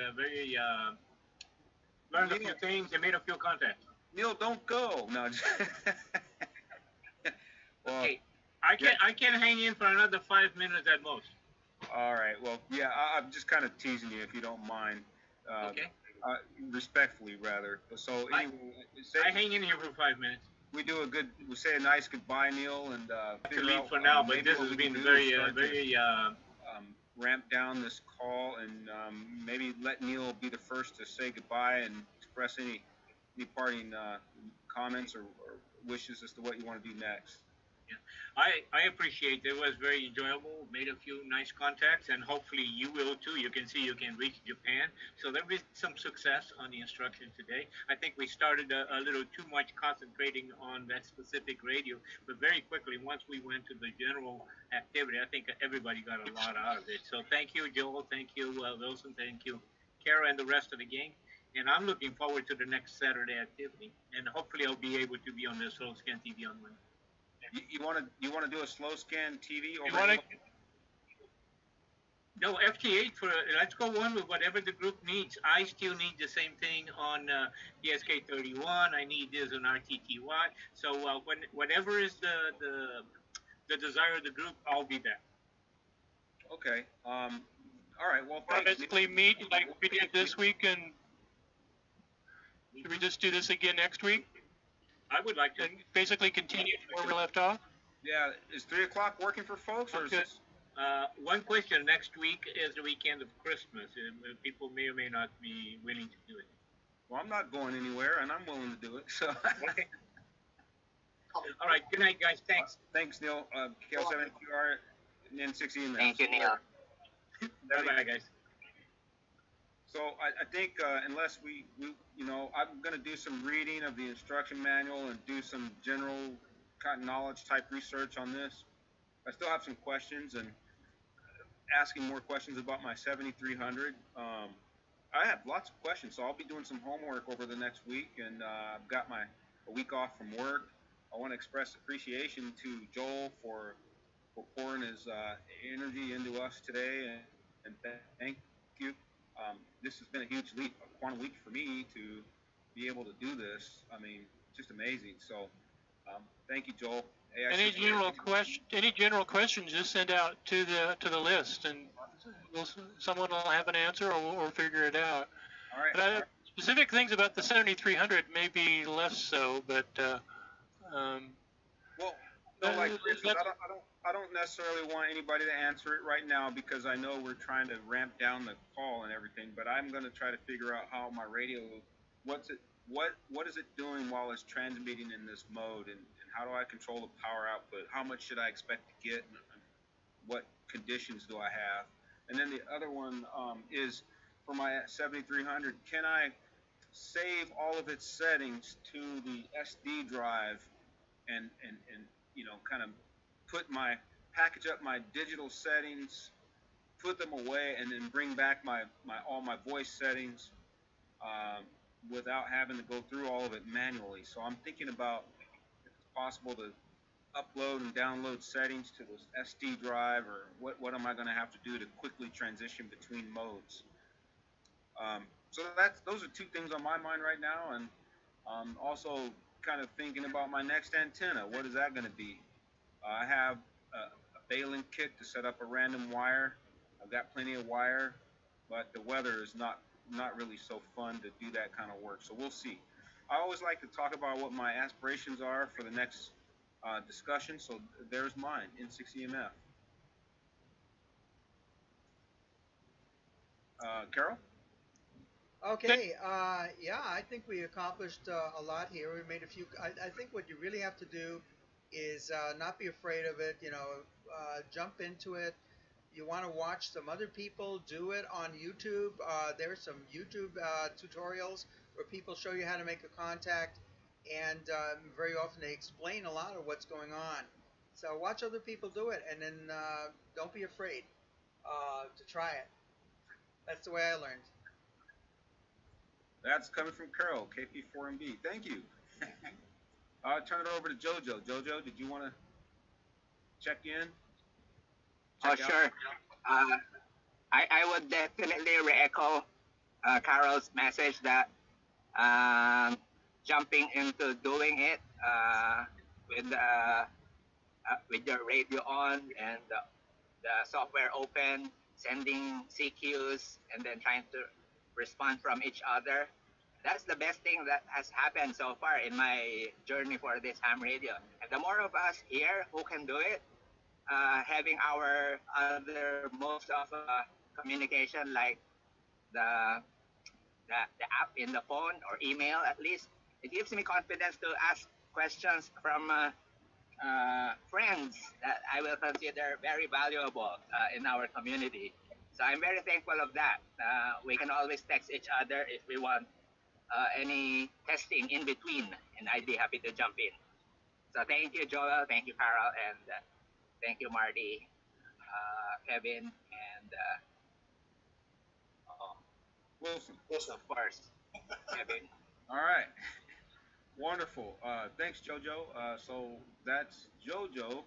learned a few things and made a few contacts. Neil, don't go. No. Well, okay, I can hang in for another 5 minutes at most. All right. Well, yeah, I'm just kind of teasing you if you don't mind. Okay. Respectfully, rather. So anyway, I hang in here for 5 minutes. We say a nice goodbye, Neil, and to leave for now. But this has been very ramp down this call, and maybe let Neil be the first to say goodbye and express any parting comments or wishes as to what you want to do next. Yeah, I appreciate it. It was very enjoyable. Made a few nice contacts, and hopefully you will too. You can see you can reach Japan. So there will be some success on the instruction today. I think we started a little too much concentrating on that specific radio, but very quickly, once we went to the general activity, I think everybody got a lot out of it. So thank you, Joel. Thank you, Wilson. Thank you, Kara, and the rest of the gang. And I'm looking forward to the next Saturday activity. And hopefully I'll be able to be on the Slow Scan TV on Monday. You want to do a slow scan TV? Or no, FT8 for let's go on with whatever the group needs. I still need the same thing on the SK31. I need this on RTTY. So whatever is the desire of the group, I'll be there. Okay. All right. Well, thanks. Basically meet like we did this week, and should we just do this again next week? I would like to. And basically continue where we left off? Yeah. Is 3 o'clock working for folks? Or is this... One question. Next week is the weekend of Christmas. People may or may not be willing to do it. Well, I'm not going anywhere, and I'm willing to do it. So. Okay. All right. Good night, guys. Thanks. Thanks, Neil. KL7QR and N6E. Thank you, Neil. Bye-bye, guys. So I think unless we I'm going to do some reading of the instruction manual and do some general kind of knowledge type research on this. I still have some questions and asking more questions about my 7300. I have lots of questions, so I'll be doing some homework over the next week, and I've got a week off from work. I want to express appreciation to Joel for pouring his energy into us today, and thank you. This has been a huge leap, a quantum leap for me to be able to do this. I mean, just amazing. So, thank you, Joel. Any general questions, just send out to the list, and someone will have an answer, or we'll figure it out. All right. But specific things about the 7300 may be less so, but I don't necessarily want anybody to answer it right now, because I know we're trying to ramp down the call and everything. But I'm going to try to figure out how my radio, what is it doing while it's transmitting in this mode, and how do I control the power output? How much should I expect to get? And what conditions do I have? And then the other one is for my 7300. Can I save all of its settings to the SD drive and kind of package up my digital settings, put them away, and then bring back all my voice settings without having to go through all of it manually? So I'm thinking about if it's possible to upload and download settings to this SD drive, or what am I going to have to do to quickly transition between modes? So those are two things on my mind right now, and also kind of thinking about my next antenna. What is that going to be? I have a baling kit to set up a random wire. I've got plenty of wire, but the weather is not really so fun to do that kind of work. So we'll see. I always like to talk about what my aspirations are for the next discussion. So there's mine, N6EMF. Carol? Okay, yeah, I think we accomplished a lot here. We made a few. I think what you really have to do is not be afraid of it. Jump into it. You want to watch some other people do it on YouTube. There's some YouTube tutorials where people show you how to make a contact, and very often they explain a lot of what's going on. So watch other people do it, and then don't be afraid to try it. That's the way I learned. That's coming from Carol, KP4MB. Thank you. I'll turn it over to JoJo. JoJo, did you want to check in? Oh, sure. I would definitely re-echo Carol's message that jumping into doing it with your radio on and the software open, sending CQs, and then trying to respond from each other. That's the best thing that has happened so far in my journey for this ham radio. And the more of us here who can do it, having our other modes of communication like the, the app in the phone or email at least, it gives me confidence to ask questions from friends that I will consider very valuable in our community. So I'm very thankful of that. We can always text each other if we want any testing in between, and I'd be happy to jump in. So thank you, Joel. Thank you, Carol, and thank you, Marty, Kevin, and Wilson. Of course, Kevin. All right. Wonderful. Thanks, JoJo. So that's JoJo,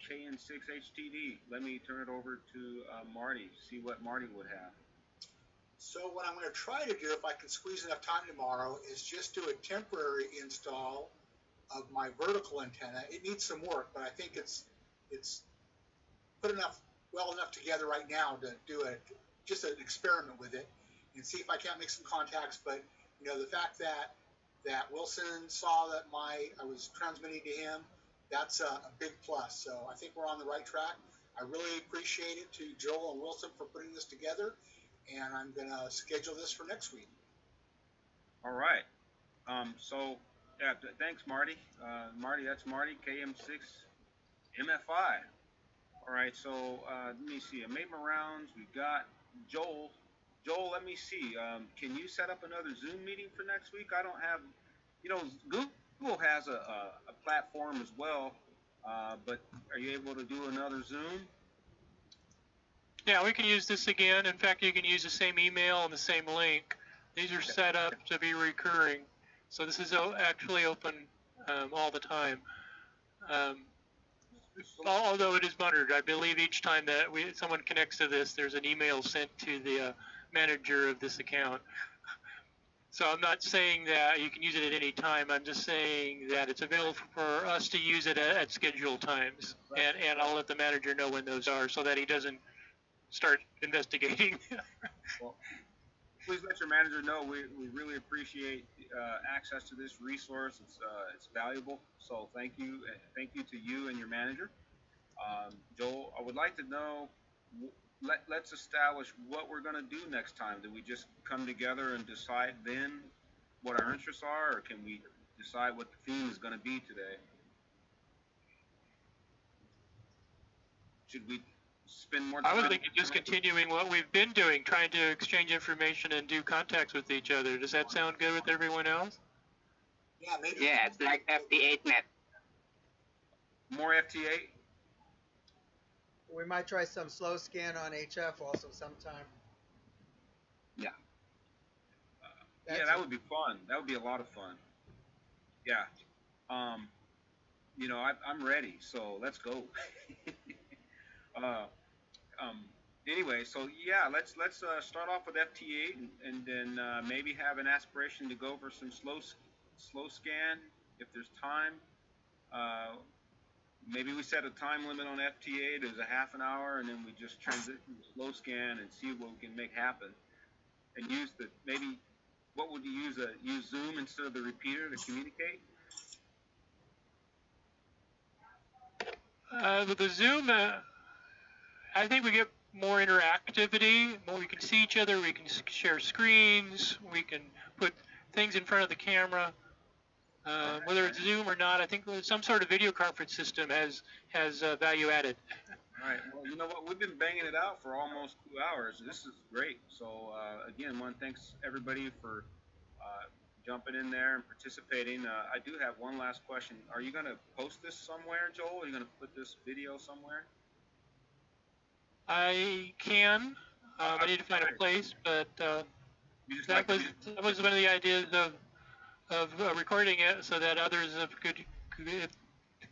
KN6HTD. Let me turn it over to Marty, see what Marty would have. So what I'm going to try to do, if I can squeeze enough time tomorrow, is just do a temporary install of my vertical antenna. It needs some work, but I think it's put well enough together right now to do just an experiment with it and see if I can't make some contacts. But the fact that Wilson saw that I was transmitting to him, that's a big plus. So I think we're on the right track. I really appreciate it to Joel and Wilson for putting this together, and I'm going to schedule this for next week. All right. So yeah, thanks, Marty. Marty, that's Marty, KM6MFI. All right, so let me see. I made my rounds. We got Joel. Joel, let me see. Can you set up another Zoom meeting for next week? I don't have, Google has a platform as well, but are you able to do another Zoom? Yeah, we can use this again. In fact, you can use the same email and the same link. These are set up to be recurring. So this is actually open all the time. Although it is monitored, I believe each time that someone connects to this, there's an email sent to the manager of this account. So I'm not saying that you can use it at any time. I'm just saying that it's available for us to use it at scheduled times. And I'll let the manager know when those are so that he doesn't start investigating. Well, please let your manager know we really appreciate access to this resource. It's valuable. So thank you to you and your manager. Joel, I would like to know, let's establish what we're going to do next time. Do we just come together and decide then what our interests are, or can we decide what the theme is going to be today? Should we spend more time? I was thinking just continuing what we've been doing, trying to exchange information and do contacts with each other. Does that sound good with everyone else? Yeah, maybe. Yeah, it's like FT8 net. More FT8? We might try some slow scan on HF also sometime. Yeah. Yeah, that would be fun. That would be a lot of fun. Yeah. I'm ready, so let's go. Anyway, so yeah, let's start off with FT8 and then maybe have an aspiration to go over some slow scan if there's time. Maybe we set a time limit on FT8 as a half an hour, and then we just transition to slow scan and see what we can make happen, and use maybe what would you use? Use Zoom instead of the repeater to communicate? With the Zoom, I think we get more interactivity. More, we can see each other. We can share screens. We can put things in front of the camera. Whether it's Zoom or not, I think some sort of video conference system has value added. All right. Well, you know what? We've been banging it out for almost 2 hours. This is great. So again, thanks everybody for jumping in there and participating. I do have one last question. Are you going to post this somewhere, Joel? Are you going to put this video somewhere? I can. I need to find a place, but that was one of the ideas of recording it so that others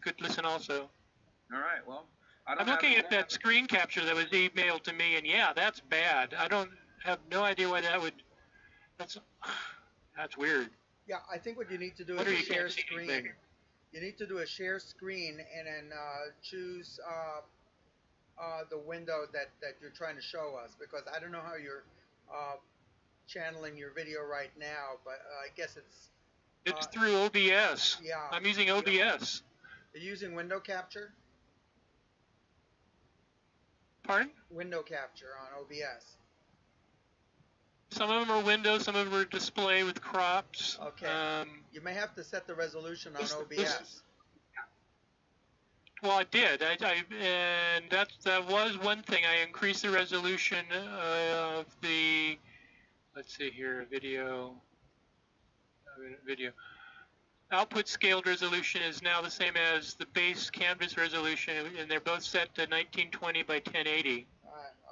could listen also. All right. Well, I'm looking at that screen capture that was emailed to me, and yeah, that's bad. I don't have no idea why that would. That's weird. Yeah, I think what you need to do is share screen. You need to do a share screen and then choose the window that you're trying to show us, because I don't know how you're channeling your video right now, but I guess it's through OBS. Yeah. I'm using OBS. You're using window capture? Pardon? Window capture on OBS. Some of them are windows, some of them are display with crops. Okay. You may have to set the resolution on OBS. Well, I did. And that was one thing. I increased the resolution of the. Let's see here, video. Output scaled resolution is now the same as the base canvas resolution, and they're both set to 1920 by 1080.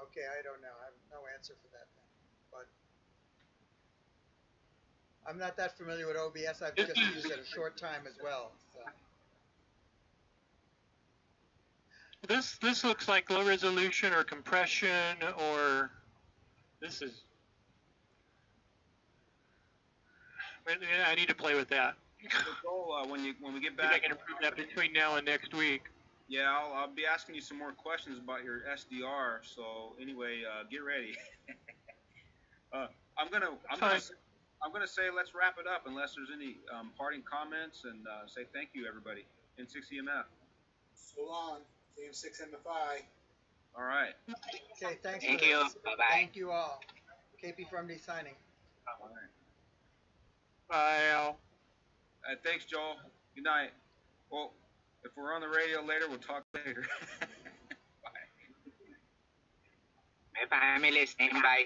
Okay, I don't know. I have no answer for that then. But I'm not that familiar with OBS. I've just used it a short time as well. So. This looks like low resolution or compression, or this is. I need to play with that. So, when we get back, I can improve that between now and next week. Yeah, I'll be asking you some more questions about your SDR. So anyway, get ready. I'm gonna say let's wrap it up unless there's any parting comments, and say thank you everybody in 6EMF. So long, AM6MFI. All right. Okay, thanks. Thank you. Bye-bye. Thank you all. KP from D signing. All right. Bye, Al. Thanks, Joel. Good night. Well, if we're on the radio later, we'll talk later. Bye. My family is standing by.